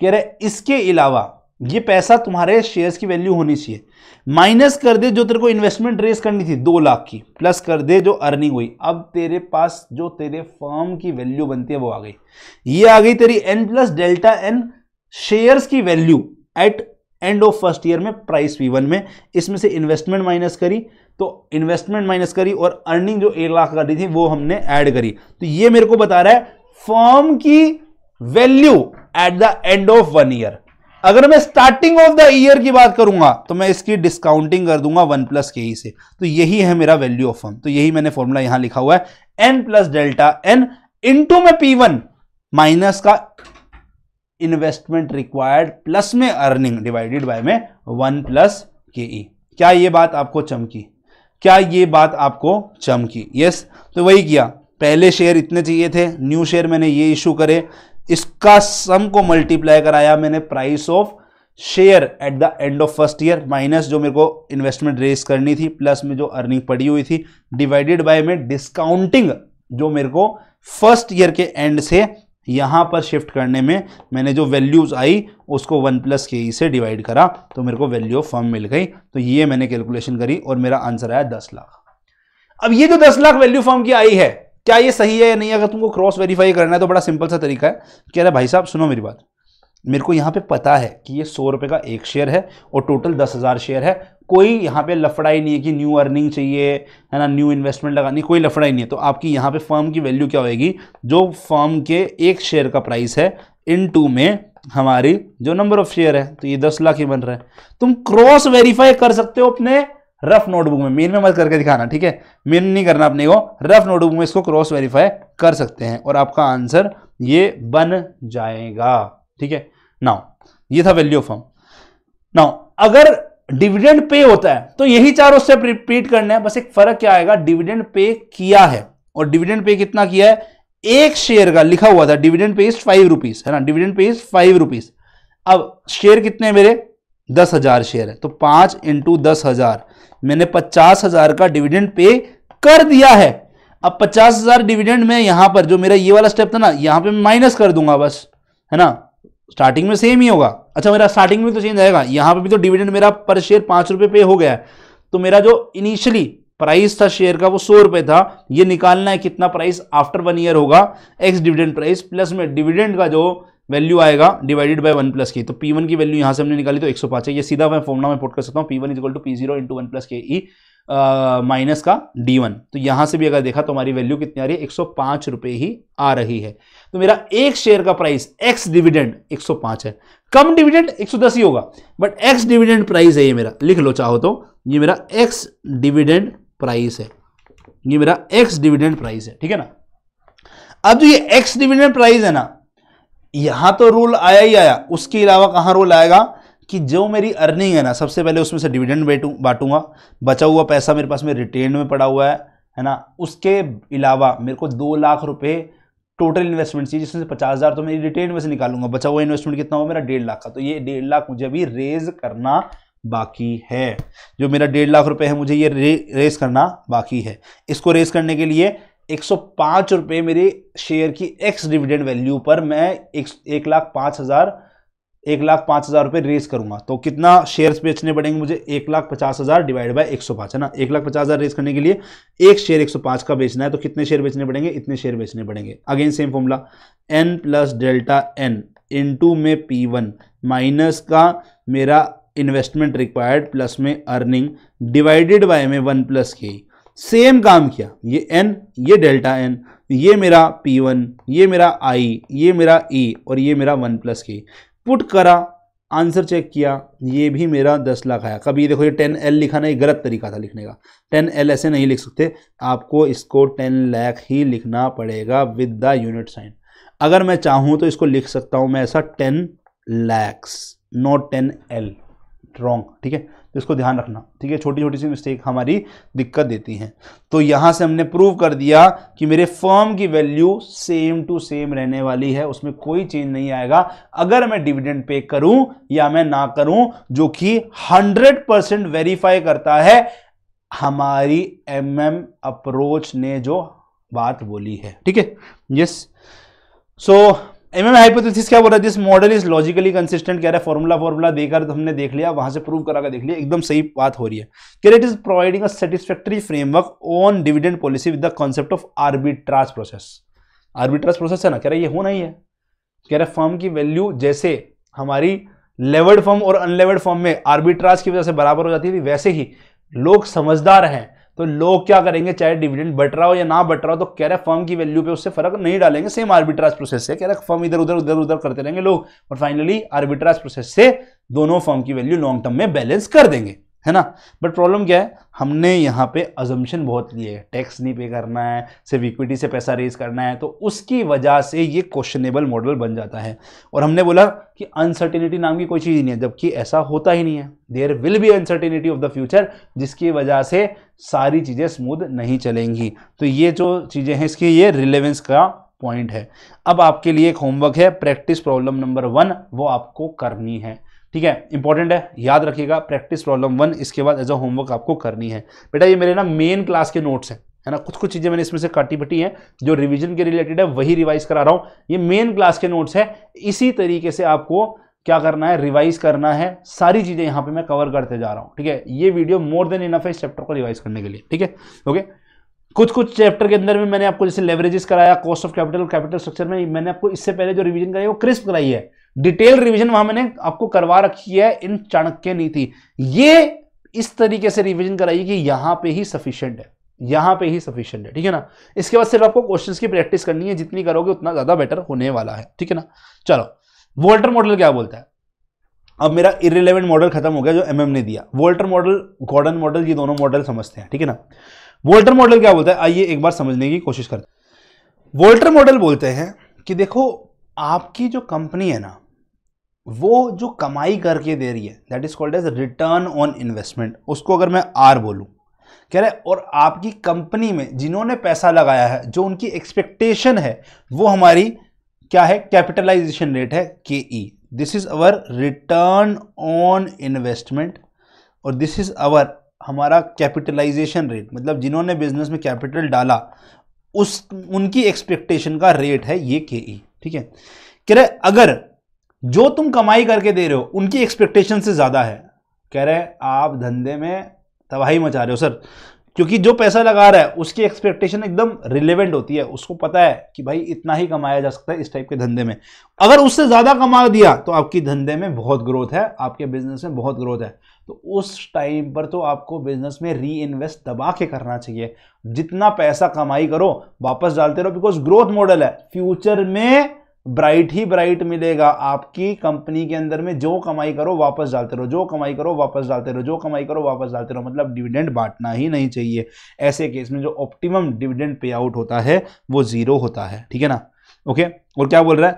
A: कह रहा है इसके अलावा ये पैसा तुम्हारे शेयर्स की वैल्यू होनी चाहिए, माइनस कर दे जो तेरे को इन्वेस्टमेंट रेस करनी थी 2 लाख की, प्लस कर दे जो अर्निंग हुई। अब तेरे पास जो तेरे फर्म की वैल्यू बनती है वो आ गई, ये आ गई तेरी n+Δn शेयर्स की value at end of first year में प्राइस P1 में। इसमें से इन्वेस्टमेंट माइनस करी, तो इन्वेस्टमेंट माइनस करी और अर्निंग जो 1 लाख कर दी थी वो हमने ऐड करी। तो ये मेरे को बता रहा है फर्म की value eight the end of 1 year. अगर मैं स्टार्टिंग ऑफ द ईयर की बात करूंगा तो मैं इसकी डिस्काउंटिंग कर दूंगा 1+KE से, तो यही है मेरा वैल्यू ऑफ फर्म। तो यही मैंने फॉर्मूला यहां लिखा हुआ है, n+Δn इंटू में P1 माइनस का इन्वेस्टमेंट रिक्वायर्ड प्लस में अर्निंग डिवाइडेड बाय में 1+KE। क्या ये बात आपको चमकी? यस। तो वही किया, पहले शेयर इतने चाहिए थे, न्यू शेयर मैंने ये इशू करे, इसका सम को मल्टीप्लाई कराया मैंने price of share at the end of first year, minus जो मेरे को इन्वेस्टमेंट रेस करनी थी प्लस में जो अर्निंग पड़ी हुई थी, डिवाइडेड बाय में डिस्काउंटिंग जो मेरे को फर्स्ट ईयर के एंड से यहां पर शिफ्ट करने में मैंने जो वैल्यूज आई उसको 1+KE से डिवाइड करा, तो मेरे को वैल्यू ऑफ फर्म मिल गई। तो ये मैंने कैलकुलेशन करी और मेरा आंसर आया 10 लाख। अब ये जो 10 लाख वैल्यू फर्म की आई है, क्या ये सही है या नहीं? अगर तुमको क्रॉस वेरीफाई करना है तो बड़ा सिंपल सा तरीका है। कह रहा है भाई साहब सुनो मेरी बात, मेरे को यहाँ पे पता है कि ये 100 रुपए का एक शेयर है और टोटल 10,000 शेयर है, कोई यहाँ पे लफड़ा ही नहीं है कि न्यू अर्निंग चाहिए, है ना, न्यू इन्वेस्टमेंट लगानी, कोई लफड़ा ही नहीं है। तो आपकी यहाँ पे फर्म की वैल्यू क्या होगी, जो फर्म के एक शेयर का प्राइस है इन 2 में हमारी जो नंबर ऑफ शेयर है, तो ये 10 लाख ही बन रहा है। तुम क्रॉस वेरीफाई कर सकते हो अपने रफ नोटबुक में, मेन में मत करके दिखाना, ठीक है, मेन नहीं करना अपने को, रफ नोटबुक में इसको क्रॉस वेरीफाई कर सकते हैं और आपका आंसर ये बन जाएगा, ठीक है। नाउ ये था वैल्यू ऑफ फर्म। नाउ अगर डिविडेंड पे होता है तो यही चारों स्टेप रिपीट करने हैं, बस एक फर्क क्या आएगा, डिविडेंड पे किया है और डिविडेंड पे कितना किया है, एक शेयर का लिखा हुआ था डिविडेंड पे इज 5 रुपीज, है ना, डिविडेंड पे इज 5 रुपीज। अब शेयर कितने मेरे 10,000 शेयर है, तो 5 इंटू 10,000, मैंने 50,000 का डिविडेंड पे कर दिया है। अब 50,000 डिविडेंड में यहां पर जो मेरा ये वाला स्टेप था ना, यहां पे मैं माइनस कर दूंगा बस, है ना, स्टार्टिंग में सेम ही होगा। अच्छा मेरा स्टार्टिंग में तो चेंज आएगा, यहां पे भी तो डिविडेंड मेरा पर शेयर 5 रुपए पे हो गया है, तो मेरा जो इनिशियली प्राइस था शेयर का वो 100 रुपए था, ये निकालना है कितना प्राइस आफ्टर 1 ईयर होगा, एक्स डिविडेंड प्राइस प्लस में डिविडेंड का जो वैल्यू आएगा डिवाइडेड बाय 1 प्लस के, तो P1 की वैल्यू यहां से हमने निकाली तो 105 है, ये सीधा मैं फॉर्मूला में पुट कर सकता हूं, P1 equal to P0 into 1 plus के ई माइनस का D1। तो यहां से भी अगर देखा तो हमारी वैल्यू कितनी आ रही है, 105 रुपए ही आ रही है। तो मेरा एक शेयर का प्राइस एक्स डिविडेंड 105 है, कम डिविडेंड 110 ही होगा, बट एक्स डिविडेंड प्राइस है ये मेरा, लिख लो चाहो तो, ये मेरा एक्स डिविडेंड प्राइस है, ये मेरा एक्स डिविडेंड प्राइस है, ठीक है ना। अब जो ये एक्स डिविडेंड प्राइस है ना, यहां तो रूल आया ही आया, उसके अलावा कहां रूल आएगा कि जो मेरी अर्निंग है ना, सबसे पहले उसमें से डिविडेंड बांटूंगा, बचा हुआ पैसा मेरे पास में रिटेन में पड़ा हुआ है ना, उसके अलावा मेरे को 2 लाख रुपए टोटल इन्वेस्टमेंट चाहिए, जिसमें से 50,000 तो मेरी रिटेन में से निकालूंगा, बचा हुआ इन्वेस्टमेंट कितना हुआ मेरा 1.5 लाख का, तो ये 1.5 लाख मुझे अभी रेज करना बाकी है, जो मेरा 1.5 लाख रुपए है मुझे ये रेज करना बाकी है। इसको रेज करने के लिए 105 रुपए मेरे शेयर की एक्स डिविडेंड वैल्यू पर मैं 1,05,000 रुपए रेज करूंगा, तो कितना शेयर्स बेचने पड़ेंगे मुझे, 1,50,000 डिवाइड बाय 105, है ना, 1,50,000 रेज करने के लिए एक शेयर 105 का बेचना है, तो कितने शेयर बेचने पड़ेंगे, इतने शेयर बेचने पड़ेंगे। Again same formula, n plus delta n into में P1 माइनस का मेरा इन्वेस्टमेंट रिक्वायर्ड प्लस में अर्निंग डिवाइडेड बाय में 1 प्लस के, सेम काम किया, ये n, ये डेल्टा n, ये मेरा P1, ये मेरा I, ये मेरा E और ये मेरा 1 प्लस के, पुट करा, आंसर चेक किया, ये भी मेरा 10 लाख आया। कभी देखो ये 10L लिखा ना, ये गलत तरीका था लिखने का, 10L ऐसे नहीं लिख सकते, आपको इसको 10 लाख ही लिखना पड़ेगा विद द यूनिट साइन। अगर मैं चाहूं तो इसको लिख सकता हूं मैं ऐसा 10 lakhs, नॉट 10L, रॉन्ग, ठीक है, तो इसको ध्यान रखना, ठीक है, छोटी छोटी सी मिस्टेक हमारी दिक्कत देती हैं। तो यहां से हमने प्रूव कर दिया कि मेरे फर्म की वैल्यू सेम टू सेम रहने वाली है, उसमें कोई चेंज नहीं आएगा अगर मैं डिविडेंड पे करूं या मैं ना करूं, जो कि 100% वेरीफाई करता है हमारी MM अप्रोच ने जो बात बोली है, ठीक है। यस, सो MM हाइपोथेसिस क्या बोल रहा है, this model is logically consistent, कह रहा है फॉर्मूला देकर तो हमने देख लिया, वहां से प्रूव करा कर देख लिया, एकदम सही बात हो रही है। कह रहा है it is providing a satisfactory framework on dividend policy with the concept of arbitrage process. Arbitrage process है ना, कह रहा है ये होना ही है, कह रहा है फर्म की वैल्यू जैसे हमारी लेवर्ड फर्म और अनलेवर्ड फर्म में आर्बिट्राज की वजह से बराबर हो जाती थी, वैसे ही लोग समझदार हैं तो लोग क्या करेंगे, चाहे डिविडेंड बढ़ रहा हो या ना बढ़ रहा हो, तो कह रहा है फर्म की वैल्यू पे उससे फर्क नहीं डालेंगे, सेम आर्बिट्राज प्रोसेस से, कह रहा है फर्म इधर उधर करते रहेंगे लोग और फाइनली आर्बिट्राज प्रोसेस से दोनों फर्म की वैल्यू लॉन्ग टर्म में बैलेंस कर देंगे, है ना। बट प्रॉब्लम क्या है, हमने यहाँ पे अजम्पशन बहुत लिए है, टैक्स नहीं पे करना है, सिर्फ इक्विटी से पैसा रेज करना है, तो उसकी वजह से ये क्वेश्चनेबल मॉडल बन जाता है। और हमने बोला कि अनसर्टेनिटी नाम की कोई चीज़ नहीं है, जबकि ऐसा होता ही नहीं है, there will be uncertainty of the future, जिसकी वजह से सारी चीज़ें स्मूथ नहीं चलेंगी। तो ये जो चीज़ें हैं इसकी ये रिलेवेंस का पॉइंट है। अब आपके लिए एक होमवर्क है, प्रैक्टिस प्रॉब्लम नंबर 1, वो आपको करनी है, ठीक है, इंपॉर्टेंट है, याद रखिएगा, प्रैक्टिस प्रॉब्लम 1 इसके बाद एज अ होमवर्क आपको करनी है। बेटा ये मेरे ना मेन क्लास के नोट्स हैं, है ना, कुछ चीजें मैंने इसमें से काटी पटी हैं जो रिवीजन के रिलेटेड है, वही रिवाइज करा रहा हूं, ये मेन क्लास के नोट्स है। इसी तरीके से आपको क्या करना है, रिवाइज करना है, सारी चीजें यहां पे मैं कवर करते जा रहा हूं, ठीक है। ये वीडियो मोर देन इनफ है इस चैप्टर को रिवाइज करने के लिए, ठीक है, ओके। कुछ चैप्टर के अंदर में मैंने आपको जैसे लेवरेजेस कराया, cost of capital, capital structure में मैंने आपको इससे पहले जो रिवीजन कराई वो क्रिस्प कराई है, डिटेल रिवीजन वहां मैंने आपको करवा रखी है इन चाणक्य नीति। ये इस तरीके से रिवीजन कराइए कि यहां पे ही सफिशिएंट है, यहां पे ही सफिशिएंट है, ठीक है ना। इसके बाद सिर्फ आपको क्वेश्चंस की प्रैक्टिस करनी है, जितनी करोगे उतना ज्यादा बेटर होने वाला है, ठीक है ना। चलो, वोल्टर मॉडल क्या बोलता है, अब मेरा इररिलेवेंट मॉडल खत्म हो गया जो एमएम ने दिया। वोल्टर मॉडल, गॉर्डन मॉडल, ये दोनों मॉडल समझते हैं, ठीक है ना। वोल्टर मॉडल क्या बोलता है, आइए एक बार समझने की कोशिश करते हैं। वोल्टर मॉडल बोलते हैं कि देखो आपकी जो कंपनी है ना, वो जो कमाई करके दे रही है, that is called as return on investment. उसको अगर मैं आर बोलूं, कह रहे और आपकी कंपनी में जिन्होंने पैसा लगाया है, जो उनकी एक्सपेक्टेशन है, वो हमारी क्या है, कैपिटलाइजेशन रेट है, K E. This is our return on investment और दिस इज अवर हमारा कैपिटलाइजेशन रेट, मतलब जिन्होंने बिजनेस में कैपिटल डाला उनकी एक्सपेक्टेशन का रेट है ये के ई, ठीक है। कह रहे अगर जो तुम कमाई करके दे रहे हो उनकी एक्सपेक्टेशन से ज्यादा है, कह रहे आप धंधे में तबाही मचा रहे हो सर, क्योंकि जो पैसा लगा रहा है उसकी एक्सपेक्टेशन एकदम रिलेवेंट होती है, उसको पता है कि भाई इतना ही कमाया जा सकता है इस टाइप के धंधे में। अगर उससे ज्यादा कमा दिया तो आपकी धंधे में बहुत ग्रोथ है, आपके बिजनेस में बहुत ग्रोथ है, तो उस टाइम पर तो आपको बिजनेस में री इन्वेस्ट दबा के करना चाहिए। जितना पैसा कमाई करो वापस डालते रहो, बिकॉज ग्रोथ मॉडल है, फ्यूचर में ब्राइट ही ब्राइट मिलेगा। आपकी कंपनी के अंदर में जो कमाई करो वापस डालते रहो, जो कमाई करो वापस डालते रहो, जो कमाई करो वापस डालते रहो, मतलब डिविडेंड बांटना ही नहीं चाहिए। ऐसे केस में जो ऑप्टिमम डिविडेंड पे आउट होता है वो 0 होता है, ठीक है ना। ओके, और क्या बोल रहा है,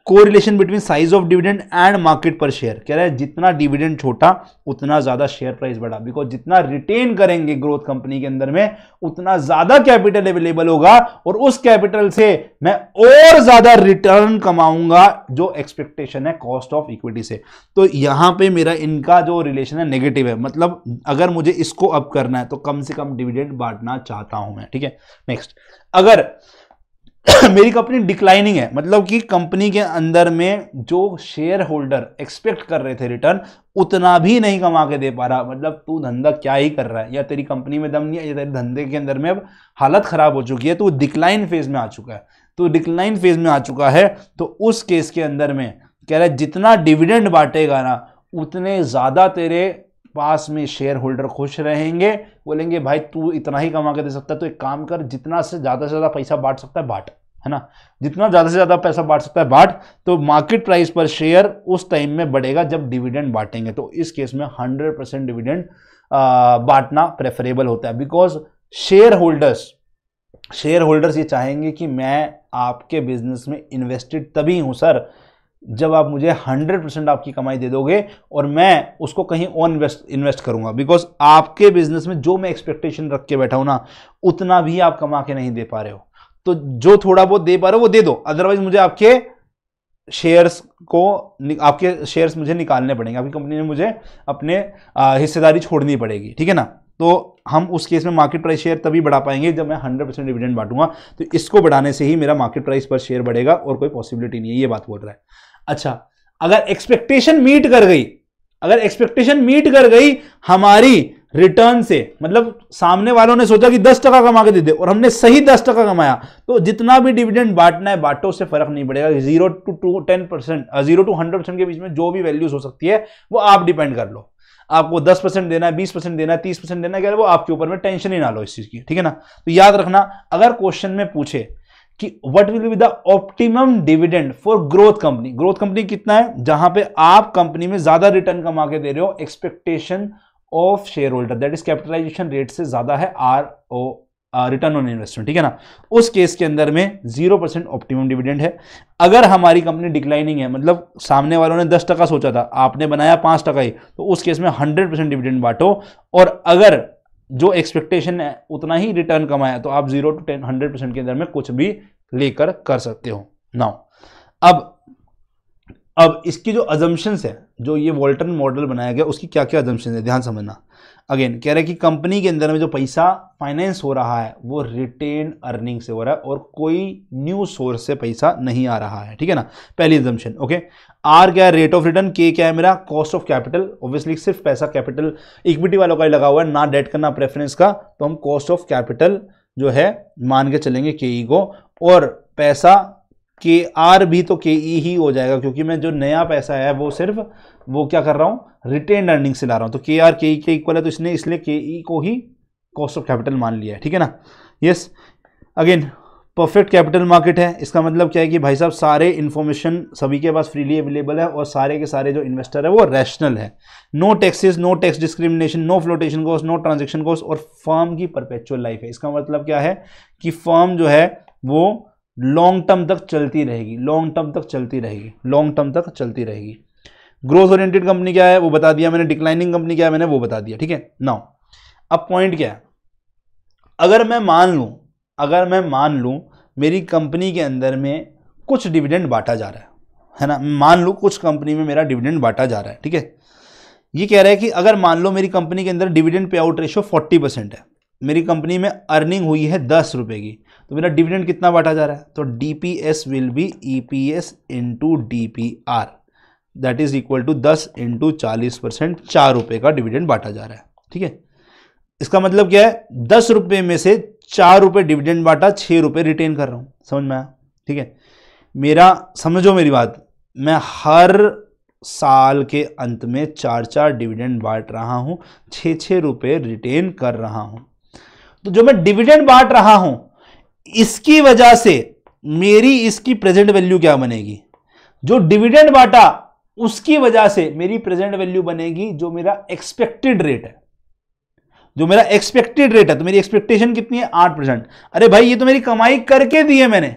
A: correlation between size of dividend and market पर शेयर। कह रहा है जितना डिविडेंड छोटा उतना ज्यादा शेयर प्राइस बढ़ा, बिकॉज जितना रिटेन करेंगे ग्रोथ कंपनी के अंदर में उतना ज्यादा कैपिटल अवेलेबल होगा और उस कैपिटल से मैं और ज्यादा रिटर्न कमाऊंगा, जो एक्सपेक्टेशन है कॉस्ट ऑफ इक्विटी से। तो यहां पे मेरा इनका जो रिलेशन है नेगेटिव है, मतलब अगर मुझे इसको अप करना है तो कम से कम डिविडेंड बांटना चाहता हूं मैं, ठीक है। नेक्स्ट, अगर मेरी कंपनी डिक्लाइनिंग है, मतलब कि कंपनी के अंदर में जो शेयर होल्डर एक्सपेक्ट कर रहे थे रिटर्न उतना भी नहीं कमा के दे पा रहा, मतलब तू धंधा क्या ही कर रहा है, या तेरी कंपनी में दम नहीं है, या तेरे धंधे के अंदर में अब हालत खराब हो चुकी है, तो डिक्लाइन फेज में आ चुका है, तो डिक्लाइन फेज में आ चुका है, तो उस केस के अंदर में कह रहा है जितना डिविडेंड बांटेगा ना उतने ज्यादा तेरे पास में शेयर होल्डर खुश रहेंगे, बोलेंगे भाई तू इतना ही कमा के दे सकता है तो एक काम कर, जितना से ज्यादा पैसा बांट सकता है बांट, है ना, जितना ज्यादा से ज्यादा पैसा बांट सकता है बांट। तो मार्केट प्राइस पर शेयर उस टाइम में बढ़ेगा जब डिविडेंड बांटेंगे, तो इस केस में 100% डिविडेंड बांटना प्रेफरेबल होता है, बिकॉज शेयर होल्डर्स ये चाहेंगे कि मैं आपके बिजनेस में इन्वेस्टेड तभी हूं सर जब आप मुझे 100% आपकी कमाई दे दोगे और मैं उसको कहीं और इन्वेस्ट करूंगा, बिकॉज आपके बिजनेस में जो मैं एक्सपेक्टेशन रख के बैठा हूं ना उतना भी आप कमा के नहीं दे पा रहे हो, तो जो थोड़ा बहुत दे पा रहे हो वो दे दो, अदरवाइज मुझे आपके शेयर्स मुझे निकालने पड़ेंगे, आपकी कंपनी में मुझे अपने हिस्सेदारी छोड़नी पड़ेगी, ठीक है ना। तो हम उस केस में मार्केट प्राइस शेयर तभी बढ़ा पाएंगे जब मैं 100% डिविडेंड बांटूंगा, तो इसको बढ़ाने से ही मेरा मार्केट प्राइस पर शेयर बढ़ेगा और कोई पॉसिबिलिटी नहीं है, ये बात बोल रहा है। अच्छा, अगर एक्सपेक्टेशन मीट कर गई हमारी रिटर्न से, मतलब सामने वालों ने सोचा कि 10% कमा के दे दे और हमने सही 10% कमाया, तो जितना भी डिविडेंड बांटना है बांटो, उससे फर्क नहीं पड़ेगा। 0 to 10%, 0 to 100% के बीच में जो भी वैल्यूज हो सकती है वो आप डिपेंड कर लो, आपको 10% देना है, 20% देना है, 30% देना है, वो आपके ऊपर में, टेंशन ही ना लो इस चीज की, ठीक है ना। तो याद रखना, अगर क्वेश्चन में पूछे कि what will be the optimum dividend for growth company कितना है, जहां पे आप कंपनी में ज्यादा रिटर्न कमा के दे रहे हो, expectation of share holder that is capitalisation rate से ज्यादा है रिटर्न ऑन इन्वेस्टमेंट, ठीक है ना, उस केस के अंदर में 0% ऑप्टिमम डिविडेंड है। अगर हमारी कंपनी डिक्लाइनिंग है, मतलब सामने वालों ने 10% सोचा था, आपने बनाया 5% ही, तो उस केस में 100% डिविडेंड बांटो, और अगर जो एक्सपेक्टेशन है उतना ही रिटर्न कमाया तो आप 0 to 100% के अंदर में कुछ भी लेकर कर सकते हो। नाउ अब इसकी जो अजम्पशंस है, जो ये वोल्टन मॉडल बनाया गया उसकी क्या क्या अजम्पशंस है, ध्यान समझना। अगेन कह रहा है कि कंपनी के अंदर में जो पैसा फाइनेंस हो रहा है वो रिटेन अर्निंग से हो रहा है और कोई न्यू सोर्स से पैसा नहीं आ रहा है, ठीक है ना, पहली अजम्पशन। ओके, आर क्या है, रेट ऑफ रिटर्न, के क्या है मेरा, कॉस्ट ऑफ कैपिटल, ऑब्वियसली सिर्फ पैसा कैपिटल इक्विटी वालों का ही लगा हुआ है, ना डेट का ना प्रेफरेंस का, तो हम कॉस्ट ऑफ कैपिटल जो है मान के चलेंगे के ई को, और पैसा के आर भी तो के ई ही हो जाएगा, क्योंकि मैं जो नया पैसा है वो सिर्फ वो क्या कर रहा हूं, रिटेन अर्निंग से ला रहा हूं, तो के आर के ई के इक्वल है, तो इसलिए के ई को ही कॉस्ट ऑफ कैपिटल मान लिया है, ठीक है ना। Yes, again perfect capital market है। इसका मतलब क्या है कि भाई साहब सारे इन्फॉर्मेशन सभी के पास फ्रीली अवेलेबल है और सारे के सारे जो इन्वेस्टर है वो रैशनल है। No taxes, no tax discrimination, no flotation cost, no transaction cost, और फर्म की परपेचुअल लाइफ है। इसका मतलब क्या है कि फर्म जो है वो लॉन्ग टर्म तक चलती रहेगी, लॉन्ग टर्म तक चलती रहेगी, लॉन्ग टर्म तक चलती रहेगी। ग्रोथ ओरिएंटेड कंपनी क्या है वो बता दिया मैंने, डिक्लाइनिंग कंपनी क्या है मैंने वो बता दिया, ठीक है। नाउ अब पॉइंट क्या है, अगर मैं मान लूं मेरी कंपनी के अंदर में कुछ डिविडेंड बांटा जा रहा है ना, मान लूं कुछ कंपनी में मेरा डिविडेंड बांटा जा रहा है, ठीक है। ये कह रहा है कि अगर मान लो मेरी कंपनी के अंदर डिविडेंड पे आउट रेशियो 40% है, मेरी कंपनी में अर्निंग हुई है 10 रुपए की, तो मेरा डिविडेंड कितना बांटा जा रहा है, तो DPS will be EPS into DPR, that is equal to 10 into 40%, 4 रुपए का डिविडेंड बांटा जा रहा है, ठीक है। इसका मतलब क्या है, 10 रुपए में से 4 रुपए डिविडेंड बांटा, 6 रुपए रिटेन कर रहा हूं, समझ में आया, ठीक है। मेरा समझो मेरी बात, मैं हर साल के अंत में 4 डिविडेंड बांट रहा हूं, 6 रुपए रिटेन कर रहा हूं। तो जो मैं डिविडेंड बांट रहा हूं इसकी वजह से मेरी इसकी प्रेजेंट वैल्यू क्या बनेगी, जो डिविडेंड बांटा उसकी वजह से मेरी प्रेजेंट वैल्यू बनेगी जो मेरा एक्सपेक्टेड रेट है, जो मेरा एक्सपेक्टेड रेट है। तो मेरी एक्सपेक्टेशन कितनी है, 8%। अरे भाई ये तो मेरी कमाई करके दी है मैंने,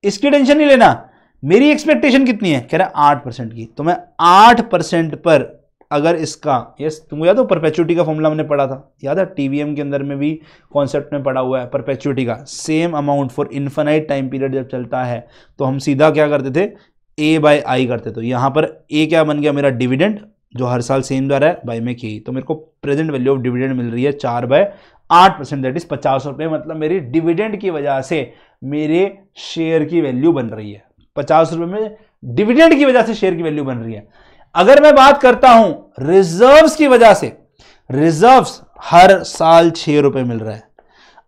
A: इसकी टेंशन नहीं लेना। मेरी एक्सपेक्टेशन कितनी है, कह रहा है 8% की, तो मैं 8% पर अगर इसका, यस तुमको याद हो परपेचुइटी का फॉर्मूला मैंने पढ़ा था, याद है टीवीएम के अंदर में भी कॉन्सेप्ट में पढ़ा हुआ है परपेचुइटी का, same amount for infinite time period जब चलता है तो हम सीधा क्या करते थे, ए बाय आई करते। तो यहां पर ए क्या बन गया मेरा डिविडेंड जो हर साल सेम जा रहा है बाय में की, तो मेरे को प्रेजेंट वैल्यू ऑफ डिविडेंड मिल रही है 4/8%, दैट इज 50 रुपए। मतलब मेरी डिविडेंड की वजह से मेरे शेयर की वैल्यू बन रही है 50 रुपए में, डिविडेंड की वजह से शेयर की वैल्यू बन रही है। अगर मैं बात करता हूं रिजर्व्स की वजह से, रिजर्व्स हर साल 6 रुपए मिल रहा है।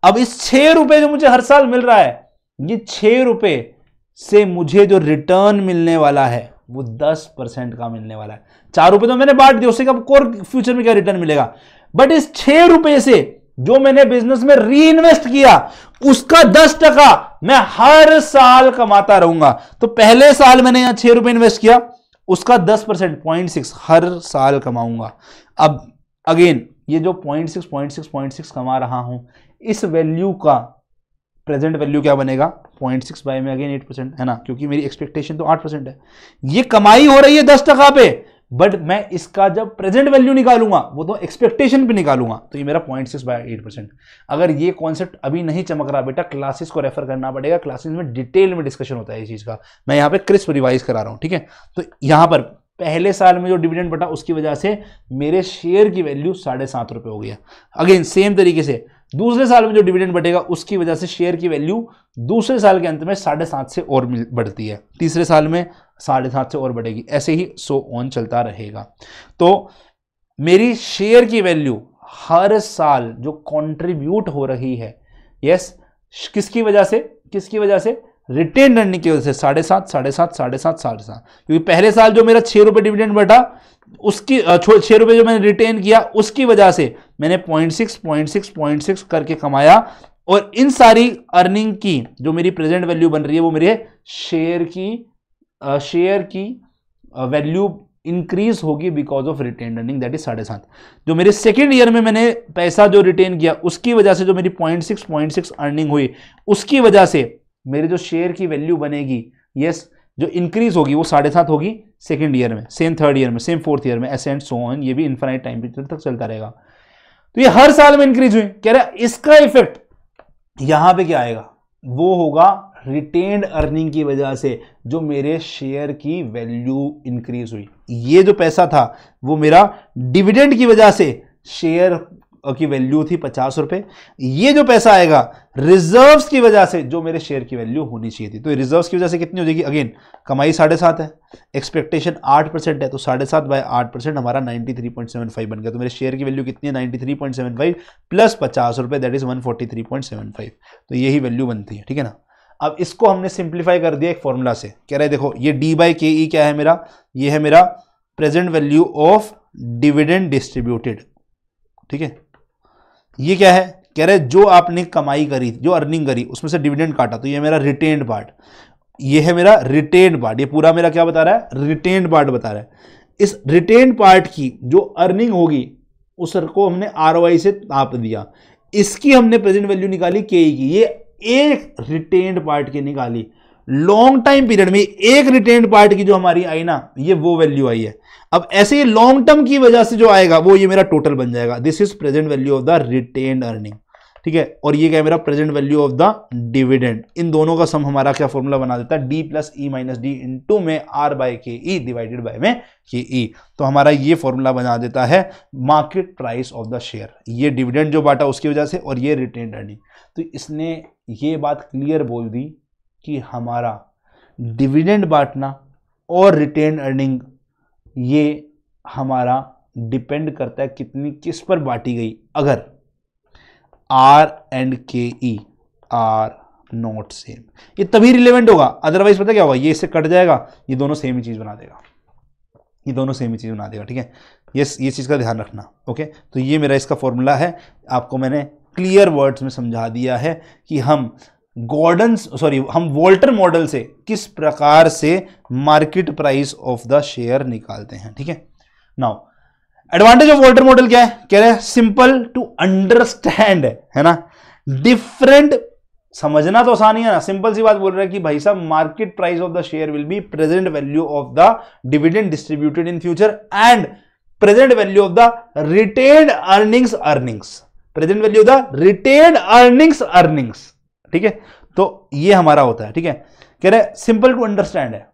A: अब इस 6 रुपए जो मुझे हर साल मिल रहा है, ये 6 रुपए से मुझे जो रिटर्न मिलने वाला है वो 10% का मिलने वाला है। 4 रुपए तो मैंने बांट दिया, उससे कब कोर फ्यूचर में क्या रिटर्न मिलेगा, बट इस 6 रुपए से जो मैंने बिजनेस में री इन्वेस्ट किया उसका 10% मैं हर साल कमाता रहूंगा। तो पहले साल मैंने यहां 6 रुपए इन्वेस्ट किया, उसका 10% 0.6 हर साल कमाऊंगा। अब अगेन ये जो 0.6 कमा रहा हूं, इस वैल्यू का प्रेजेंट वैल्यू क्या बनेगा, 0.6 बाय में अगेन 8% है ना, क्योंकि मेरी एक्सपेक्टेशन तो 8% है। ये कमाई हो रही है 10% पे, बट मैं इसका जब प्रेजेंट वैल्यू निकालूंगा वो तो एक्सपेक्टेशन पे निकालूंगा, तो ये मेरा 0.6 बाय 8%। अगर ये कॉन्सेप्ट अभी नहीं चमक रहा बेटा, क्लासेस को रेफर करना पड़ेगा, क्लासेस में डिटेल में डिस्कशन होता है इस चीज का, मैं यहाँ पे क्रिस्प रिवाइज करा रहा हूँ, ठीक है। तो यहां पर पहले साल में जो डिविडेंड बटा उसकी वजह से मेरे शेयर की वैल्यू 7.5 रुपए हो गया। अगेन सेम तरीके से दूसरे साल में जो डिविडेंड बढ़ेगा उसकी वजह से शेयर की वैल्यू दूसरे साल के अंत में 7.5 से और बढ़ती है, तीसरे साल में 7.5 से और बढ़ेगी, ऐसे ही सो ऑन चलता रहेगा। तो मेरी शेयर की वैल्यू हर साल जो कंट्रीब्यूट हो रही है, यस किसकी वजह से रिटेन अर्निंग की वजह से 7.5, क्योंकि पहले साल जो मेरा 6 रुपए डिविडेंड बढ़ा उसकी 6 रुपए जो मैंने रिटेन किया उसकी वजह से मैंने 0.6 करके कमाया, और इन सारी अर्निंग की जो मेरी प्रेजेंट वैल्यू बन रही है वो मेरे शेयर की वैल्यू इंक्रीज होगी because of retain earning, that is 7.5। जो मेरे सेकेंड ईयर में मैंने पैसा जो रिटेन किया उसकी वजह से जो मेरी 0.6 अर्निंग हुई उसकी वजह से मेरे जो शेयर की वैल्यू बनेगी, यस जो इंक्रीज होगी वो 7.5 होगी सेकेंड ईयर में, सेम थर्ड ईयर में, सेम फोर्थ ईयर में, ऐसे एंड सो ऑन, ये भी इनफाइनाइट टाइम पीरियड तक चलता रहेगा। तो ये हर साल में इंक्रीज हुई, कह रहा है इसका इफेक्ट यहां पे क्या आएगा, वो होगा रिटेन्ड अर्निंग की वजह से जो मेरे शेयर की वैल्यू इंक्रीज हुई। ये जो पैसा था वो मेरा डिविडेंड की वजह से शेयर की वैल्यू थी 50 रुपए, ये जो पैसा आएगा रिजर्व्स की वजह से जो मेरे शेयर की वैल्यू होनी चाहिए थी। तो रिजर्व्स की वजह से कितनी हो जाएगी, अगेन कमाई 7.5 है, एक्सपेक्टेशन 8% है, तो 7.5 बाय 8% हमारा 93.75 बन गया। तो मेरे शेयर की वैल्यू कितनी है 93.75 प्लस 50 रुपए, दैट इज 143.75। तो यही वैल्यू बनती है, ठीक है ना। अब इसको हमने सिंप्लीफाई कर दिया एक फॉर्मूला से, कह रहे देखो ये डी बाई के ई क्या है मेरा, ये है मेरा present value of dividend distributed, ठीक है। ये क्या है, कह रहे जो आपने कमाई करी, जो अर्निंग करी, उसमें से डिविडेंड काटा, तो ये मेरा रिटेन्ड पार्ट, ये है मेरा रिटेन्ड पार्ट। ये पूरा मेरा क्या बता रहा है, रिटेन्ड पार्ट बता रहा है। इस रिटेन्ड पार्ट की जो अर्निंग होगी उसको हमने आरओआई से नाप दिया, इसकी हमने प्रेजेंट वैल्यू निकाली केई की, ये एक रिटेन्ड पार्ट की निकाली। लॉन्ग टाइम पीरियड में एक रिटेन्ड पार्ट की जो हमारी आई ना, ये वो वैल्यू आई है। अब ऐसे ही लॉन्ग टर्म की वजह से जो आएगा वो ये मेरा टोटल बन जाएगा। This is present value of the retained earning, ठीक है। और ये क्या है मेरा present value of the dividend. इन दोनों का सम हमारा क्या फॉर्मूला बना देता है, D plus E minus D into में R by K E divided by में के ई। तो हमारा ये फॉर्मूला बना देता है market price of the share. ये डिविडेंड जो बांटा उसकी वजह से, और ये रिटेन्ड अर्निंग। तो इसने ये बात क्लियर बोल दी कि हमारा डिविडेंड बांटना और रिटेन्ड अर्निंग ये हमारा डिपेंड करता है कितनी किस पर बांटी गई। अगर आर एंड के ई आर नॉट सेम, ये तभी रिलेवेंट होगा, अदरवाइज पता क्या होगा, ये इससे कट जाएगा, ये दोनों सेम ही चीज बना देगा, ये दोनों सेम ही चीज बना देगा, ठीक है। ये चीज का ध्यान रखना, ओके। तो ये मेरा इसका फॉर्मूला है, आपको मैंने क्लियर वर्ड्स में समझा दिया है कि हम हम वोल्टर मॉडल से किस प्रकार से market price of the share निकालते हैं, ठीक है। Now advantage of Walter model क्या है, कह रहे हैं सिंपल टू अंडरस्टैंड, है ना। डिफरेंट, समझना तो आसान ही है ना, सिंपल सी बात बोल रहा है कि भाई साहब market price of the share will be present value of the dividend distributed in future and present value of the retained earnings, present value of the retained earnings, ठीक है। तो ये हमारा होता है, ठीक है। कह रहे सिंपल टू अंडरस्टैंड है,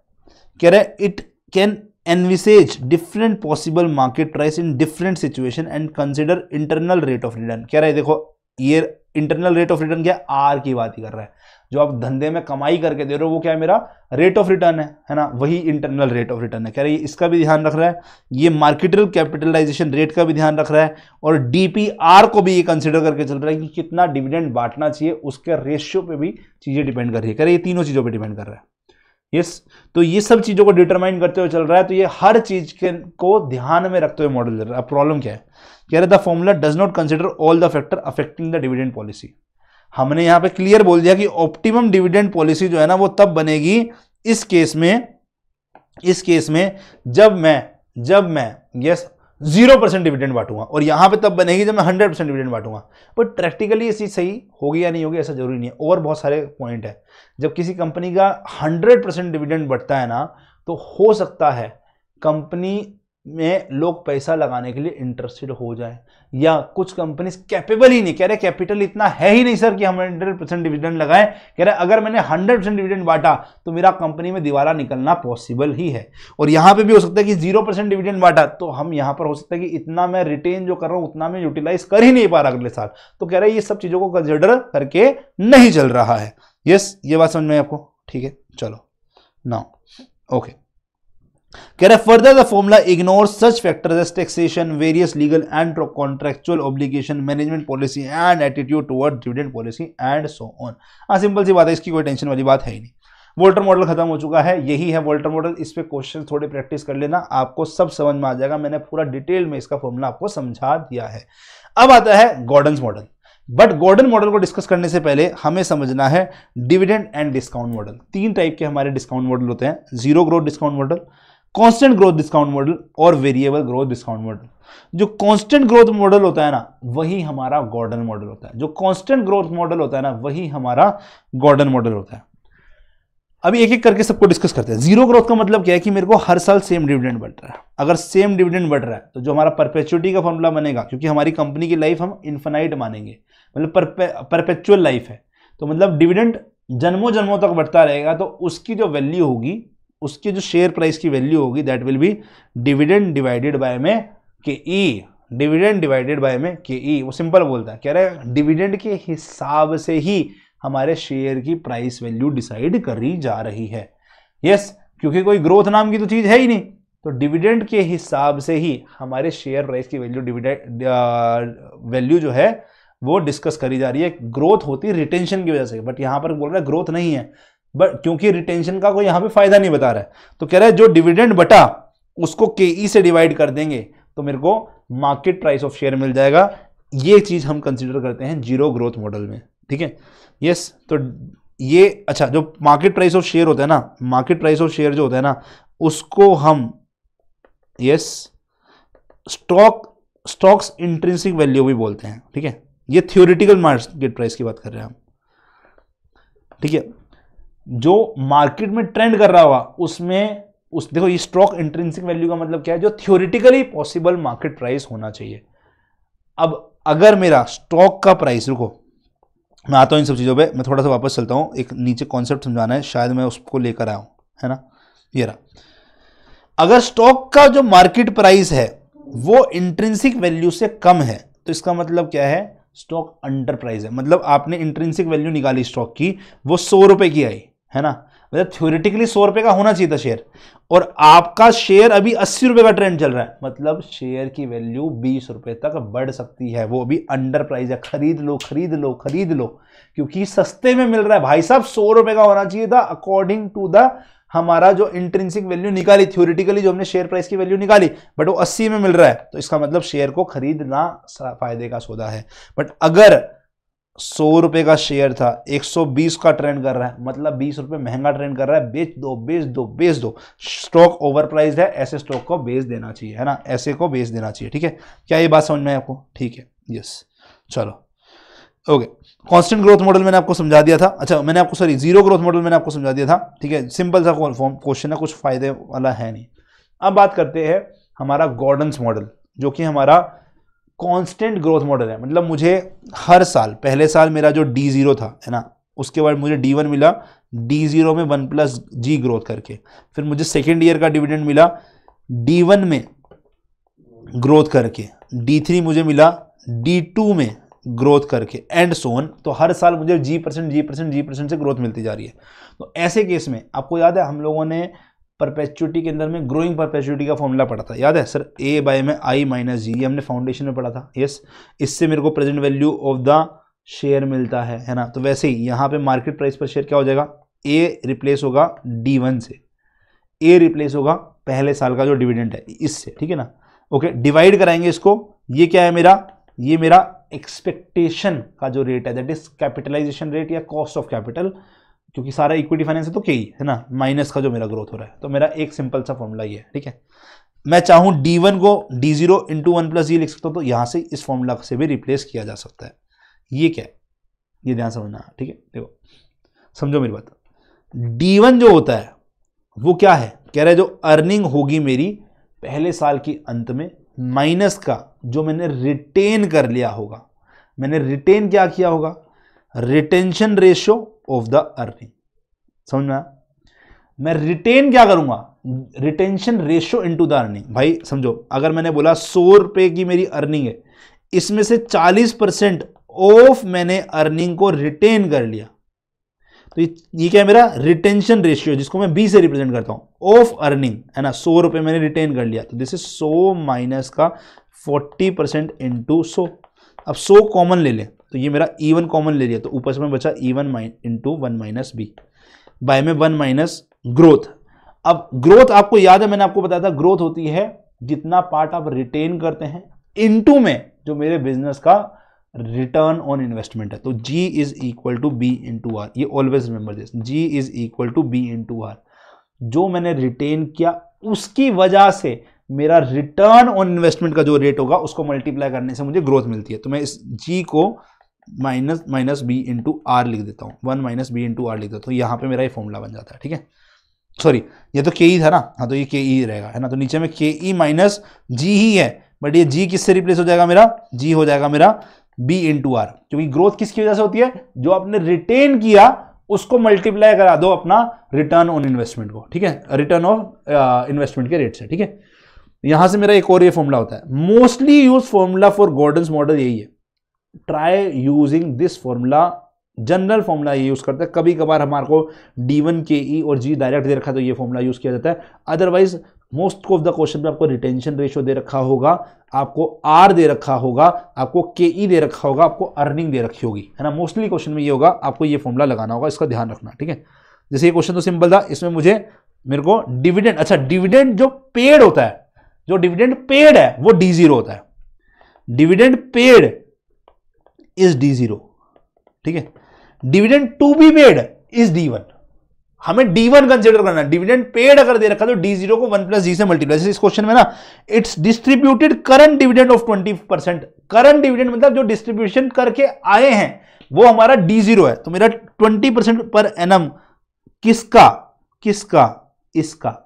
A: कह रहे it can envisages different possible market price in different situation and consider internal rate of return. कह रहे देखो ये इंटरनल रेट ऑफ रिटर्न क्या, आर की बात ही कर रहा है। जो आप धंधे में कमाई करके दे रहे हो वो क्या है, मेरा रेट ऑफ रिटर्न है ना, वही इंटरनल रेट ऑफ रिटर्न है। कह रहे हैं इसका भी ध्यान रख रहा है, ये मार्केटल कैपिटलाइजेशन रेट का भी ध्यान रख रहा है, और डीपीआर को भी ये कंसिडर करके चल रहा है कि कितना डिविडेंड बांटना चाहिए, उसके रेशियो पे भी चीजें डिपेंड कर रही है। कह रहे ये तीनों चीजों पर डिपेंड कर रहा है, यस। तो ये सब चीजों को डिटरमाइन करते हुए चल रहा है, तो ये हर चीज को ध्यान में रखते हुए मॉडल चल रहा है। अब प्रॉब्लम क्या है, कह रहे the formula does not consider all the factor affecting the dividend policy. हमने यहां पे क्लियर बोल दिया कि ऑप्टिमम डिविडेंड पॉलिसी जो है ना वो तब बनेगी इस केस में जब मैं यस 0% डिविडेंड बांटूंगा, और यहां पे तब बनेगी जब मैं 100% डिविडेंड बांटूंगा। बट प्रैक्टिकली ये चीज सही होगी या नहीं होगी ऐसा जरूरी नहीं है, और बहुत सारे पॉइंट है। जब किसी कंपनी का 100% डिविडेंड बढ़ता है ना, तो हो सकता है कंपनी में लोग पैसा लगाने के लिए इंटरेस्टेड हो जाए, या कुछ कंपनी कैपेबल ही नहीं, कह रहे कैपिटल इतना है ही नहीं सर कि हम 100% डिविडेंड लगाएं। कह रहे अगर मैंने 100% डिविडेंड बांटा तो मेरा कंपनी में दिवाला निकलना पॉसिबल ही है। और यहां पे भी हो सकता है कि 0% डिविडेंड बांटा तो हम यहां पर हो सकता है कि इतना मैं रिटेन जो कर रहा हूं उतना मैं यूटिलाइज कर ही नहीं पा रहा अगले साल। तो कह रहे ये सब चीजों को कंसिडर करके नहीं चल रहा है। यस, ये बात समझ में आपको, ठीक है। चलो नाउ ओके, कह रहे further the formula ignores such factors as taxation, various legal and contractual obligation, management policy and attitude toward dividend policy and so on. हाँ, सिंपल सी बात है, इसकी कोई टेंशन वाली बात है ही नहीं। वोल्टर मॉडल खत्म हो चुका है, यही है वोल्टर मॉडल। इस पे क्वेश्चन थोड़े प्रैक्टिस कर लेना, आपको सब समझ में आ जाएगा। मैंने पूरा डिटेल में इसका फॉर्मूला आपको समझा दिया है। अब आता है Gordon's model. But Gordon model को डिस्कस करने से पहले हमें समझना है डिविडेंड एंड डिस्काउंट मॉडल। तीन टाइप के हमारे डिस्काउंट मॉडल होते हैं, zero growth discount model, constant growth discount model और वेरिएबल ग्रोथ डिस्काउंट मॉडल। जो कांस्टेंट ग्रोथ मॉडल होता है ना वही हमारा गॉर्डन मॉडल होता है, जो कांस्टेंट ग्रोथ मॉडल होता है ना वही हमारा गॉर्डन मॉडल होता है। अभी एक एक करके सबको डिस्कस करते हैं। जीरो ग्रोथ का मतलब क्या है कि मेरे को हर साल सेम डिविडेंड बढ़ रहा है। अगर सेम डिविडेंड बढ़ रहा है तो जो हमारा परपेचुइटी का फॉर्मूला बनेगा, क्योंकि हमारी कंपनी की लाइफ हम इन्फिनाइट मानेंगे, मतलब परपेचुअल लाइफ है, तो मतलब डिविडेंड जन्मों जन्मों तक बढ़ता रहेगा, तो उसकी जो वैल्यू होगी, उसकी जो शेयर प्राइस की वैल्यू होगी, that will be dividend divided by में के ई, डिविडेंड डिवाइडेड बाय में के ई। वो सिंपल बोलता है, कह रहा है डिविडेंड के हिसाब से ही हमारे शेयर की प्राइस वैल्यू डिसाइड करी जा रही है। यस, क्योंकि कोई ग्रोथ नाम की तो चीज है ही नहीं, तो डिविडेंड के हिसाब से ही हमारे शेयर प्राइस की वैल्यू वैल्यू जो है वो डिस्कस करी जा रही है। ग्रोथ होती है रिटेंशन की वजह से, बट यहां पर बोल रहा है ग्रोथ नहीं है, बट क्योंकि रिटेंशन का कोई यहां पे फायदा नहीं बता रहा है, तो कह रहा है जो डिविडेंड बटा उसको के ई से डिवाइड कर देंगे तो मेरे को मार्केट प्राइस ऑफ शेयर मिल जाएगा। ये चीज हम कंसिडर करते हैं जीरो ग्रोथ मॉडल में, ठीक है। यस, तो ये अच्छा, जो मार्केट प्राइस ऑफ शेयर होता है ना, मार्केट प्राइस ऑफ शेयर जो होता है ना, उसको हम यस स्टॉक्स इंट्रिंसिक वैल्यू भी बोलते हैं, ठीक है। ये थ्योरेटिकल मार्केट प्राइस की बात कर रहे हैं हम, ठीक है। जो मार्केट में ट्रेंड कर रहा होगा उसमें देखो, ये स्टॉक इंट्रिंसिक वैल्यू का मतलब क्या है, जो थ्योरेटिकली पॉसिबल मार्केट प्राइस होना चाहिए। अब अगर मेरा स्टॉक का प्राइस, रुको मैं आता हूं इन सब चीजों पे, मैं थोड़ा सा वापस चलता हूं, एक नीचे कॉन्सेप्ट समझाना है, शायद मैं उसको लेकर आया हूं, है ना। ये रहा, अगर स्टॉक का जो मार्केट प्राइस है वो इंट्रिंसिक वैल्यू से कम है, तो इसका मतलब क्या है, स्टॉक अंडर प्राइस है। मतलब आपने इंट्रिंसिक वैल्यू निकाली स्टॉक की, वो 100 रुपए की आई, है ना, मतलब थ्योरेटिकली 100 रुपए का होना चाहिए था शेयर, और आपका शेयर अभी 80 रुपए का ट्रेंड चल रहा है, मतलब शेयर की वैल्यू 20 रुपए तक बढ़ सकती है, वो अभी अंडर प्राइस है। खरीद लो खरीद लो खरीद लो, क्योंकि सस्ते में मिल रहा है भाई साहब। 100 रुपए का होना चाहिए था अकॉर्डिंग टू द हमारा जो इंट्रिंसिक वैल्यू निकाली, थ्योरेटिकली जो हमने शेयर प्राइस की वैल्यू निकाली, बट वो 80 में मिल रहा है, तो इसका मतलब शेयर को खरीदना फायदे का सौदा है। बट अगर 100 रुपए का शेयर था, 120 का ट्रेंड कर रहा है, मतलब 20 रुपए महंगा ट्रेंड कर रहा है, बेच दो बेच दो बेच दो, स्टॉक ओवर प्राइस्ड है, ऐसे स्टॉक को बेच देना चाहिए, है ना, ऐसे को बेच देना चाहिए, ठीक है। क्या ये बात समझ में है आपको? ठीक है, यस, चलो ओके। कांस्टेंट ग्रोथ मॉडल मैंने आपको समझा दिया था, अच्छा मैंने आपको सॉरी जीरो ग्रोथ मॉडल मैंने आपको समझा दिया था, ठीक है। सिंपल सा क्वेश्चन है, कुछ फायदे वाला है नहीं। अब बात करते हैं हमारा गॉर्डन्स मॉडल, जो कि हमारा कांस्टेंट ग्रोथ मॉडल है। मतलब मुझे हर साल, पहले साल मेरा जो D0 था, है ना, उसके बाद मुझे D1 मिला, D0 में 1+G ग्रोथ करके, फिर मुझे सेकेंड ईयर का डिविडेंड मिला D1 में ग्रोथ करके, D3 मुझे मिला D2 में ग्रोथ करके, एंड सो ऑन। तो हर साल मुझे G% से ग्रोथ मिलती जा रही है। तो ऐसे केस में आपको याद है हम लोगों ने परपेचुटी के अंदर में ग्रोइंग परपेचुटी का फॉर्मूला पढ़ा था, याद है सर, A बाय में I माइनस जी, ये हमने फाउंडेशन में पढ़ा था, यस। इससे मेरे को present value of the share मिलता है ना। तो वैसे ही यहाँ पे मार्केट प्राइस पर शेयर क्या हो जाएगा, A रिप्लेस होगा D1 से, A रिप्लेस होगा पहले साल का जो डिविडेंड है इससे, ठीक है ना। ओके, डिवाइड कराएंगे इसको, ये क्या है मेरा, ये मेरा एक्सपेक्टेशन का जो रेट है, दैट इज कैपिटलाइजेशन रेट या कॉस्ट ऑफ कैपिटल, क्योंकि सारा इक्विटी फाइनेंस है तो क्या ही है ना, माइनस का जो मेरा ग्रोथ हो रहा है। तो मेरा एक सिंपल सा फॉर्मूला ये है, ठीक है। मैं चाहूं D1 को D0 इंटू 1+G लिख सकता हूं, तो यहां से इस फॉर्मूला से भी रिप्लेस किया जा सकता है। ये क्या है, ये ध्यान समझना, ठीक है। देखो समझो मेरी बात, D1 जो होता है वो क्या है, कह रहा है जो अर्निंग होगी मेरी पहले साल के अंत में, माइनस का जो मैंने रिटेन कर लिया होगा। मैंने रिटेन क्या किया होगा, retention ratio of the earning, समझ में आया? मैं रिटेन क्या करूंगा, retention ratio into the earning. भाई समझो, अगर मैंने बोला 100 रुपए की मेरी अर्निंग है, इसमें से 40% ऑफ मैंने अर्निंग को रिटेन कर लिया, तो ये क्या है मेरा रिटेंशन रेशियो, जिसको मैं B से रिप्रेजेंट करता हूं, ऑफ अर्निंग, है ना। 100 रुपए मैंने रिटेन कर लिया, तो दिस इज 100 माइनस का 40% इंटू 100। अब 100 कॉमन ले लें, तो ये मेरा E1 कॉमन ले लिया, तो ऊपर से मैं बचा E1 into 1 minus B bye में 1 माइनस ग्रोथ। अब ग्रोथ आपको याद है, मैंने आपको बताया था ग्रोथ होती है जितना पार्ट आप रिटेन करते हैं इनटू में जो मेरे बिजनेस का रिटर्न ऑन इन्वेस्टमेंट है। तो G is equal to B into R, ये always remember this, G is equal to B into R. जो मैंने रिटेन किया उसकी वजह से मेरा रिटर्न ऑन इन्वेस्टमेंट का जो रेट होगा उसको मल्टीप्लाई करने से मुझे ग्रोथ मिलती है। तो मैं इस G को माइनस B इंटू आर लिख देता हूँ, 1 माइनस B इंटू आर लिख देता हूँ। यहाँ पे मेरा ये फॉर्मूला बन जाता है, ठीक है। सॉरी, ये तो KE था ना, हाँ तो ये KE रहेगा, है ना। तो नीचे में KE माइनस G ही है, बट ये G किससे रिप्लेस हो जाएगा मेरा, G हो जाएगा मेरा B इंटू आर, क्योंकि ग्रोथ किसकी वजह से होती है, जो आपने रिटेन किया उसको मल्टीप्लाई करा दो अपना रिटर्न ऑन इन्वेस्टमेंट को, ठीक है, रिटर्न ऑफ इन्वेस्टमेंट के रेट से, ठीक है। यहां से मेरा एक और ये फॉर्मूला होता है, mostly use formula for Gordon's model यही है। Try using this formula, general formula ये यूज करते हैं। कभी कभार हमारे को D1 KE और G डायरेक्ट दे रखा है तो ये फॉर्मूला यूज किया जाता है। Otherwise most of the question में आपको रिटेंशन रेशियो दे रखा होगा, आपको R दे रखा होगा, आपको KE दे रखा होगा, आपको अर्निंग दे रखी होगी, है ना। मोस्टली क्वेश्चन में ये होगा, आपको ये फॉर्मूला लगाना होगा, इसका ध्यान रखना, ठीक है। जैसे ये क्वेश्चन तो सिंपल था, इसमें मेरे को डिविडेंड, अच्छा डिविडेंड जो पेड होता है, जो डिविडेंड पेड है वो D0 होता है। डिविडेंड पेड इज D0, ठीक है। Dividend to be paid is D1, हमें D1 कंसिडर करना है। डिविडेंड पेड अगर दे रखा तो D0 को 1 + G से मल्टीप्लाई, जैसे इस क्वेश्चन में ना, it's distributed current dividend of 20%। Current dividend मतलब जो डिस्ट्रीब्यूशन करके आए हैं वो हमारा D0 है, तो मेरा 20% पर एनम किसका, इसका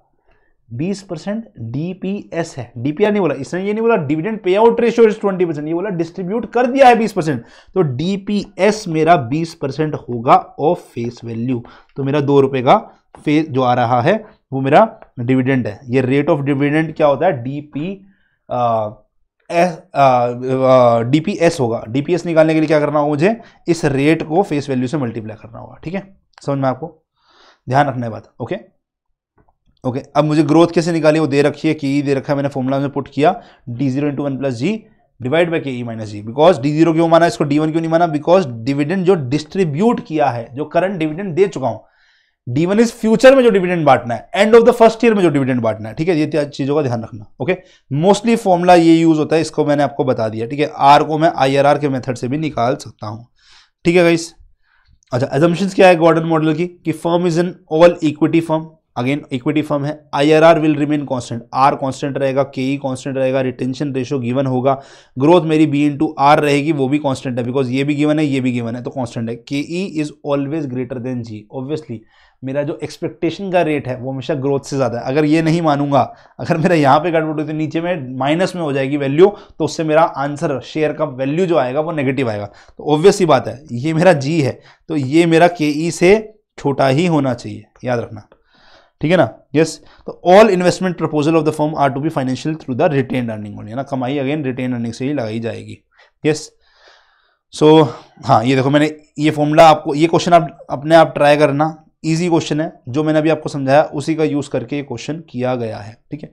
A: 20% DPS है। DPR नहीं बोला इसने, ये नहीं बोला dividend payout ratio is 20%, ये बोला डिस्ट्रीब्यूट कर दिया है 20%, तो DPS मेरा 20% होगा ऑफ फेस वैल्यू। तो मेरा 2 रुपए का फेस जो आ रहा है वो मेरा डिविडेंड है। ये रेट ऑफ डिविडेंड क्या होता है, DPS होगा। DPS निकालने के लिए क्या करना होगा, मुझे इस रेट को फेस वैल्यू से मल्टीप्लाई करना होगा, ठीक है। समझ में आपको, ध्यान रखना है बात, ओके। अब मुझे ग्रोथ कैसे निकाली, वो दे रखी है, के दे रखा है, मैंने फॉर्मूला में पुट किया D0 × 1 + G डिवाइड बाय के - G। बिकॉज D0 क्यों माना, इसको D1 क्यों नहीं माना, बिकॉज डिविडेंड जो डिस्ट्रीब्यूट किया है, जो करंट डिविडेंड दे चुका हूं, D1 इज फ्यूचर में जो डिविडेंड बांटना है, end of the first year में जो डिविडेंड बांटना है, ठीक है। ये चीजों का ध्यान रखना, ओके। मोस्टली फॉर्मूला ये यूज होता है, इसको मैंने आपको बता दिया, ठीक है। R को मैं IRR के मेथड से भी निकाल सकता हूं, ठीक है गाइस। अच्छा, assumptions क्या है गॉर्डन मॉडल की, कि firm is an all equity firm, again equity firm है। IRR will remain constant, R constant रहेगा, KE कांस्टेंट रहेगा, रिटेंशन रेशियो गिवन होगा, ग्रोथ मेरी B × R रहेगी, वो भी कांस्टेंट है, बिकॉज ये भी गिवन है, ये भी गिवन है, तो कांस्टेंट है। KE is always greater than G। Obviously मेरा जो एक्सपेक्टेशन का रेट है वो हमेशा ग्रोथ से ज्यादा है। अगर ये नहीं मानूंगा, अगर मेरा यहाँ पे गड़बड़ हुई तो नीचे में माइनस में हो जाएगी वैल्यू, तो उससे मेरा आंसर शेयर का वैल्यू जो आएगा वो नेगेटिव आएगा। तो ऑब्वियस ही बात है, ये मेरा G है तो ये मेरा KE से छोटा ही होना चाहिए, याद रखना, ठीक है ना। यस, तो all investment proposal of the firm are to be financial through the retain earning only, है ना। कमाई अगेन रिटेन अर्निंग से ही लगाई जाएगी। यस, सो हाँ, ये देखो मैंने ये फॉर्मूला आपको, ये क्वेश्चन आप अपने आप ट्राई करना, इजी क्वेश्चन है, जो मैंने अभी आपको समझाया उसी का यूज करके ये क्वेश्चन किया गया है, ठीक है।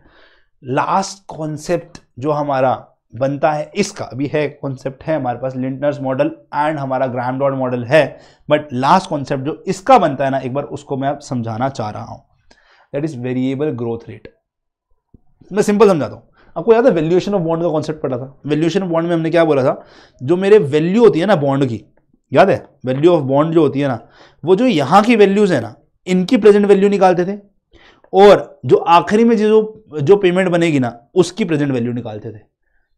A: लास्ट कॉन्सेप्ट जो हमारा बनता है, इसका अभी है कॉन्सेप्ट है हमारे पास, लिंटनर्स मॉडल एंड हमारा ग्राहम डॉट मॉडल है, बट लास्ट कॉन्सेप्ट जो इसका बनता है ना, एक बार उसको मैं समझाना चाह रहा हूं, that is variable growth rate. मैं सिंपल समझाता हूं आपको। याद है वैल्यूएशन ऑफ बॉन्ड का कॉन्सेप्ट पढ़ा था। वैल्यूएशन ऑफ बॉन्ड में हमने क्या बोला था, जो मेरे वैल्यू होती है ना बॉन्ड की, याद है वैल्यू ऑफ बॉन्ड जो होती है ना, वो जो यहां की वैल्यूज है ना, इनकी प्रेजेंट वैल्यू निकालते थे, और जो आखिरी में जो पेमेंट बनेगी ना, उसकी प्रेजेंट वैल्यू निकालते थे,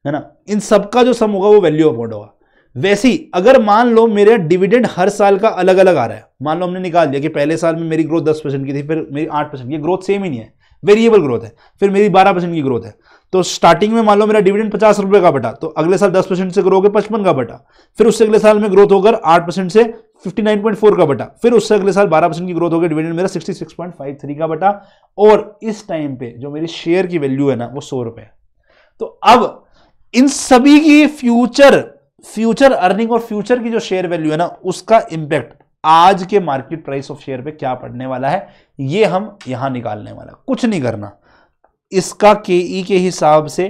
A: है ना। इन सबका जो सम होगा वो वैल्यू ऑफ बॉन्ड होगा। वैसे ही अगर मान लो मेरे डिविडेंड हर साल का अलग अलग आ रहा है, मान लो हमने निकाल दिया कि पहले साल में मेरी ग्रोथ 10% की थी, फिर मेरी 8%, ये ग्रोथ सेम ही नहीं है, वेरिएबल ग्रोथ है, फिर मेरी 12% की ग्रोथ है, तो स्टार्टिंग में मान लो मेरा डिविडेंड 50 रुपए का बटा, तो अगले साल 10% से ग्रो होकर 55 का बटा, फिर उससे अगले साल में ग्रोथ होकर 8% से 59.4 का बटा, फिर उससे अगले साल 12% की ग्रोथ होकर डिविडेंड मेरा 66.53 का बटा, और इस टाइम पे जो मेरी शेयर की वैल्यू है ना वो 100 रुपए। तो अब इन सभी की फ्यूचर अर्निंग और फ्यूचर की जो शेयर वैल्यू है ना, उसका इंपैक्ट आज के मार्केट प्राइस ऑफ शेयर पे क्या पड़ने वाला है, ये हम यहां निकालने वाला। कुछ नहीं करना, इसका KE के हिसाब से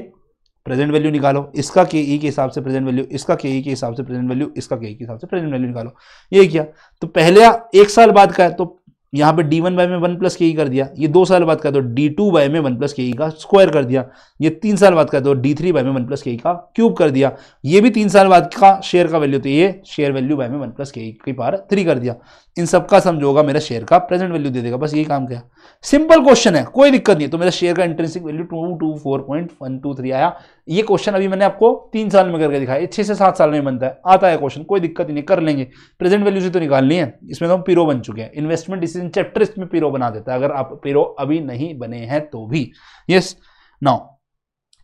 A: प्रेजेंट वैल्यू निकालो, इसका KE के हिसाब से प्रेजेंट वैल्यू, इसका KE के हिसाब से प्रेजेंट वैल्यू, इसका KE के हिसाब से प्रेजेंट वैल्यू निकालो। ये किया तो पहले 1 साल बाद का है, तो यहां पे D1 बाय में 1 + KE कर दिया। ये 2 साल बाद का तो D2 बाय में 1 + KE का स्क्वायर कर दिया। ये 3 साल बाद का तो D3 बाय में 1 + KE का क्यूब कर दिया। ये भी 3 साल बाद का शेयर का वैल्यू, तो ये शेयर वैल्यू बाय में 1 + KE की पावर 3 कर दिया। इन सबका सम जो होगा मेरा शेयर का प्रेजेंट वैल्यू दे देगा। बस यही काम किया, सिंपल क्वेश्चन है, कोई दिक्कत नहीं। तो मेरा शेयर का इंट्रिंसिक वैल्यू 224.123 आया। ये क्वेश्चन अभी मैंने आपको 3 साल में करके दिखाया, 6 से 7 साल में बनता है, आता है क्वेश्चन, कोई दिक्कत नहीं, कर लेंगे। प्रेजेंट वैल्यू से तो निकालनी है, इसमें तो हम पीरो बन चुके हैं। इन्वेस्टमेंट डिसीजन चैप्टर इसमें पीरो बना देता है, अगर आप पीरो अभी नहीं बने हैं तो भी। यस, नाउ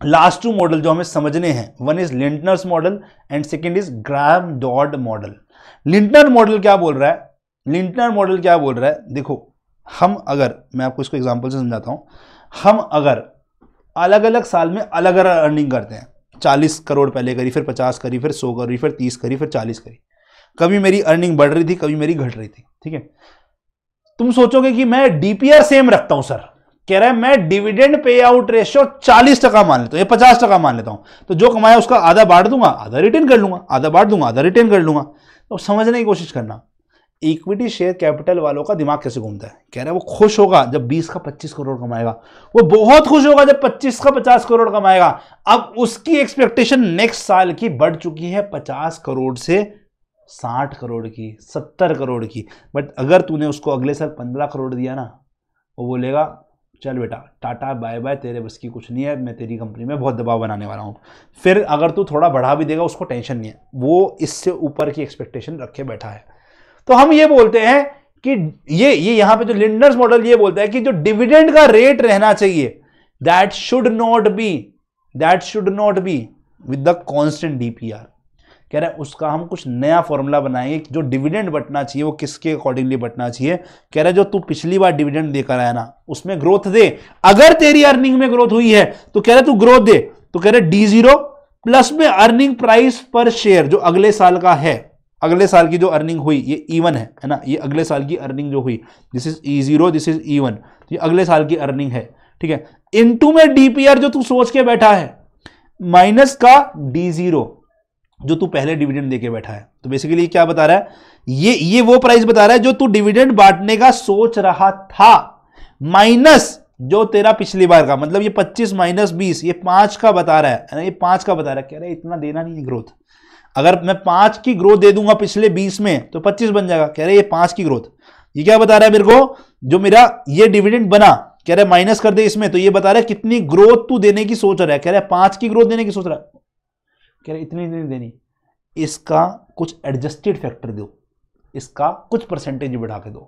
A: लास्ट 2 मॉडल जो हमें समझने हैं, one is Lintner's model and second is Graham Dodd model. Lintner model क्या बोल रहा है, लिंटनर मॉडल क्या बोल रहा है, देखो हम अगर, मैं आपको इसको एग्जांपल से समझाता हूं, हम अगर अलग अलग साल में अलग अलग अर्निंग करते हैं, 40 करोड़ पहले करी, फिर 50 करी, फिर 100 करी, फिर 30 करी, फिर 40 करी, कभी मेरी अर्निंग बढ़ रही थी, कभी मेरी घट रही थी, ठीक है। तुम सोचोगे कि मैं DPR सेम रखता हूं सर, कह रहा है मैं डिविडेंड पे आउट रेशियो 40% मान लेता हूं या 50% मान लेता हूं, तो जो कमाया उसका आधा बांट दूंगा, आधा रिटेन कर लूंगा, आधा बांट दूंगा, आधा रिटेन कर लूंगा। तो समझने की कोशिश करना, इक्विटी शेयर कैपिटल वालों का दिमाग कैसे घूमता है। कह रहा है वो खुश होगा जब 20 का 25 करोड़ कमाएगा, वो बहुत खुश होगा जब 25 का 50 करोड़ कमाएगा। अब उसकी एक्सपेक्टेशन नेक्स्ट साल की बढ़ चुकी है 50 करोड़ से 60 करोड़ की, 70 करोड़ की। बट अगर तूने उसको अगले साल 15 करोड़ दिया ना, वो बोलेगा चल बेटा टाटा बाय बाय, तेरे बस की कुछ नहीं है, मैं तेरी कंपनी में बहुत दबाव बनाने वाला हूँ। फिर अगर तू थोड़ा बढ़ा भी देगा उसको टेंशन नहीं है, वो इससे ऊपर की एक्सपेक्टेशन रखे बैठा है। तो हम ये बोलते हैं कि ये यहां पे जो लिंडर्स मॉडल ये बोलता है कि जो डिविडेंड का रेट रहना चाहिए that should not be with the constant DPR. कह रहा है उसका हम कुछ नया फॉर्मूला बनाएंगे कि जो डिविडेंड बटना चाहिए वो किसके अकॉर्डिंगली बटना चाहिए। कह रहा है जो तू पिछली बार डिविडेंड देकर आया ना उसमें ग्रोथ दे, अगर तेरी अर्निंग में ग्रोथ हुई है तो कह रहा है तू ग्रोथ दे। तो कह रहा है D0 प्लस में अर्निंग प्राइस पर शेयर जो अगले साल का है, अगले साल की जो अर्निंग हुई ये E1 है ना, ये अगले साल की अर्निंग जो हुई this is E0 this is E1, ये अगले साल की अर्निंग है, ठीक है। इनटू में डीपीआर जो तू सोच के बैठा है माइनस का D0 जो तू पहले डिविडेंड देके बैठा है। तो बेसिकली क्या बता रहा है, ये वो प्राइस बता रहा है जो तू डिविडेंड बांटने का सोच रहा था, माइनस जो तेरा पिछली बार का, मतलब ये 25 माइनस 20 ये 5 का बता रहा है ना, ये 5 का बता रहा है। कह रहा है इतना देना नहीं है ग्रोथ, अगर मैं 5 की ग्रोथ दे दूंगा पिछले 20 में तो 25 बन जाएगा। कह रहे ये 5 की ग्रोथ, ये क्या बता रहा है मेरे को, जो मेरा ये डिविडेंड बना, कह रहा है माइनस कर दे इसमें, तो ये बता रहा है कितनी ग्रोथ तू देने की सोच रहा है। कह रहा है 5 की ग्रोथ देने की सोच रहा है, कह रहे इतनी नहीं देनी, इसका कुछ एडजस्टेड फैक्टर दो, इसका कुछ परसेंटेज बढ़ा के दो,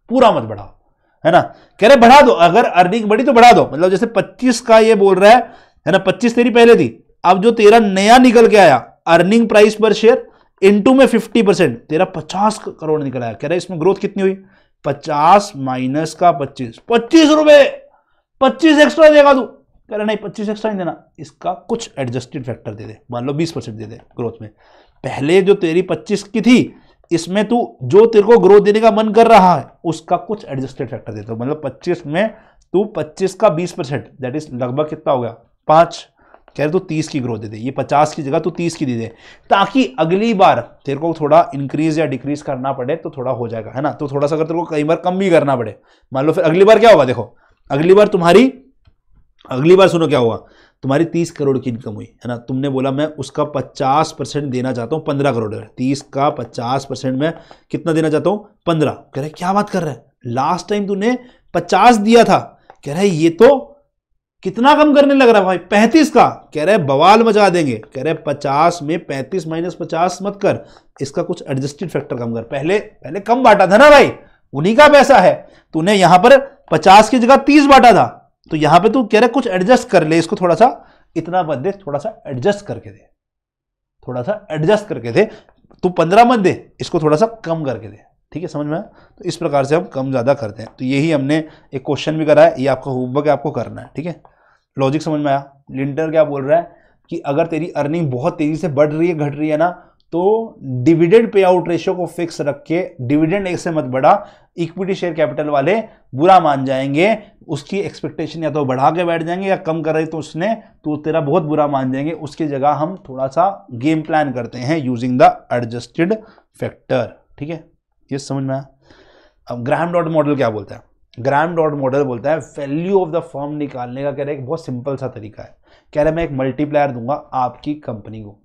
A: पूरा मत बढ़ाओ, है ना। कह रहे बढ़ा दो, अगर अर्निंग बढ़ी तो बढ़ा दो, मतलब जैसे 25 का ये बोल रहा है ना, 25 तेरी पहले थी, अब जो तेरा नया निकल के आया अर्निंग प्राइस पर शेयर इनटू में 50%, तेरा 50 करोड़ निकल आया। कह रहा है इसमें ग्रोथ कितनी हुई, 50 माइनस का 25, 25 रुपए, 25 एक्स्ट्रा देगा तू। कह रहा नहीं 25 एक्स्ट्रा नहीं देना, इसका कुछ एडजस्टेड फैक्टर दे दे, मान लो 20% दे दे ग्रोथ में। पहले जो तेरी 25 की थी इसमें तू जो तेरे को ग्रोथ देने का मन कर रहा है उसका कुछ एडजस्टेड फैक्टर दे दो, मतलब 25 में तू 25 का 20%, दैट इज लगभग कितना हो गया 5। कह रहे तू 30 की ग्रोथ दे दे, ये 50 की जगह तू 30 की दे दे, ताकि अगली बार तेरे को थोड़ा इंक्रीज या डिक्रीज करना पड़े तो थोड़ा हो जाएगा, है ना। तो थोड़ा सा अगर तेरे को कई बार कम भी करना पड़े, मान लो फिर अगली बार क्या होगा, देखो अगली बार सुनो क्या हुआ, तुम्हारी 30 करोड़ की इनकम हुई, है ना। तुमने बोला मैं उसका 50% देना चाहता हूं, 15 करोड़ है, 30 का 50% में कितना देना चाहता हूं 15। कह रहे क्या बात कर रहा है, लास्ट टाइम तूने 50 दिया था। कह रहे ये तो कितना कम करने लग रहा है भाई, 35 का। कह रहे बवाल मचा देंगे। कह रहे 50 में 35 माइनस 50 मत कर, इसका कुछ एडजस्टेड फैक्टर कम कर। पहले कम बांटा था ना भाई, उन्हीं का पैसा है, तूने यहां पर 50 की जगह 30 बांटा था, तो यहां पे तू कह रहे कुछ एडजस्ट कर ले, इसको थोड़ा सा इतना मत दे, थोड़ा सा एडजस्ट करके दे, थोड़ा सा एडजस्ट करके दे, तू 15 मत दे, इसको थोड़ा सा कम करके दे, ठीक है, समझ में आया। तो इस प्रकार से हम कम ज्यादा करते हैं। तो यही हमने एक क्वेश्चन भी करा है, ये आपका होमवर्क है, आपको करना है, ठीक है। लॉजिक समझ में आया। लिंटर क्या बोल रहा है कि अगर तेरी अर्निंग बहुत तेजी से बढ़ रही है, घट रही है ना, तो डिविडेंड पे आउट रेशियो को फिक्स रख के डिविडेंड एक से मत बढ़ा, इक्विटी शेयर कैपिटल वाले बुरा मान जाएंगे, उसकी एक्सपेक्टेशन या तो बढ़ा के बैठ जाएंगे या कम कर रहे तो उसने तो तेरा बहुत बुरा मान जाएंगे। उसकी जगह हम थोड़ा सा गेम प्लान करते हैं यूजिंग द एडजस्टेड फैक्टर, ठीक है, ये समझ में आया। अब ग्राहम डॉट मॉडल क्या बोलता है, ग्राहम डॉट मॉडल बोलता है वैल्यू ऑफ द फर्म निकालने का, कह रहा है एक बहुत सिंपल सा तरीका है। कह रहा है मैं एक मल्टीप्लायर दूंगा आपकी कंपनी को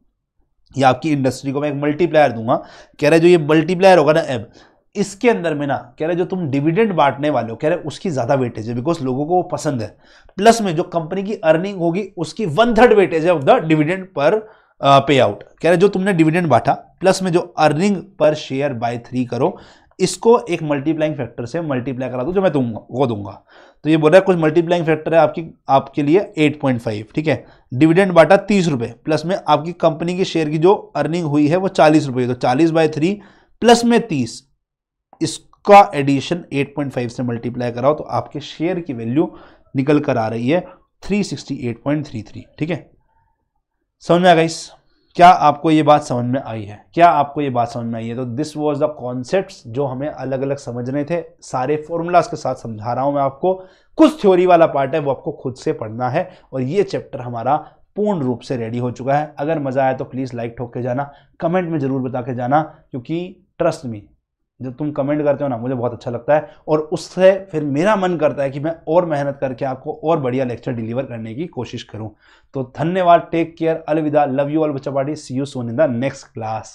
A: या आपकी इंडस्ट्री को, मैं एक मल्टीप्लायर दूंगा। कह रहा है जो ये मल्टीप्लायर होगा ना एब, इसके अंदर में ना, कह रहा है जो तुम डिविडेंड बांटने वाले हो, कह रहा है उसकी ज्यादा वेटेज है, बिकॉज लोगों को वो पसंद है। प्लस में जो कंपनी की अर्निंग होगी उसकी 1/3 वेटेज है ऑफ द डिविडेंड पर पे आउट। कह रहा है जो तुमने डिविडेंड बांटा प्लस में जो अर्निंग पर शेयर बाय 3 करो, इसको एक मल्टीप्लाइंग फैक्टर से मल्टीप्लाई करा दो जो मैं वो दूंगा। तो ये बोल रहा है कुछ मल्टीप्लाइंग फैक्टर है आपके लिए 8.5, ठीक है। डिविडेंड बांटा 30 रुपए, प्लस में आपकी कंपनी के शेयर की जो अर्निंग हुई है वो 40 रुपए, तो 40/3 प्लस में 30, इसका एडिशन 8.5 से मल्टीप्लाई कराओ तो आपके शेयर की वैल्यू निकल कर आ रही है 368.33, ठीक है। समझ में आ गई? क्या आपको ये बात समझ में आई है? क्या आपको ये बात समझ में आई है? तो दिस वाज द कॉन्सेप्ट्स जो हमें अलग अलग समझने थे, सारे फॉर्मूलाज के साथ समझा रहा हूं मैं आपको। कुछ थ्योरी वाला पार्ट है वो आपको खुद से पढ़ना है, और ये चैप्टर हमारा पूर्ण रूप से रेडी हो चुका है। अगर मजा आया तो प्लीज लाइक ठोक के जाना, कमेंट में जरूर बता के जाना, क्योंकि ट्रस्ट मी जब तुम कमेंट करते हो ना मुझे बहुत अच्छा लगता है, और उससे फिर मेरा मन करता है कि मैं और मेहनत करके आपको और बढ़िया लेक्चर डिलीवर करने की कोशिश करूं। तो धन्यवाद, टेक केयर, अलविदा, लव यू ऑल बच्चा party, see you soon in the next class.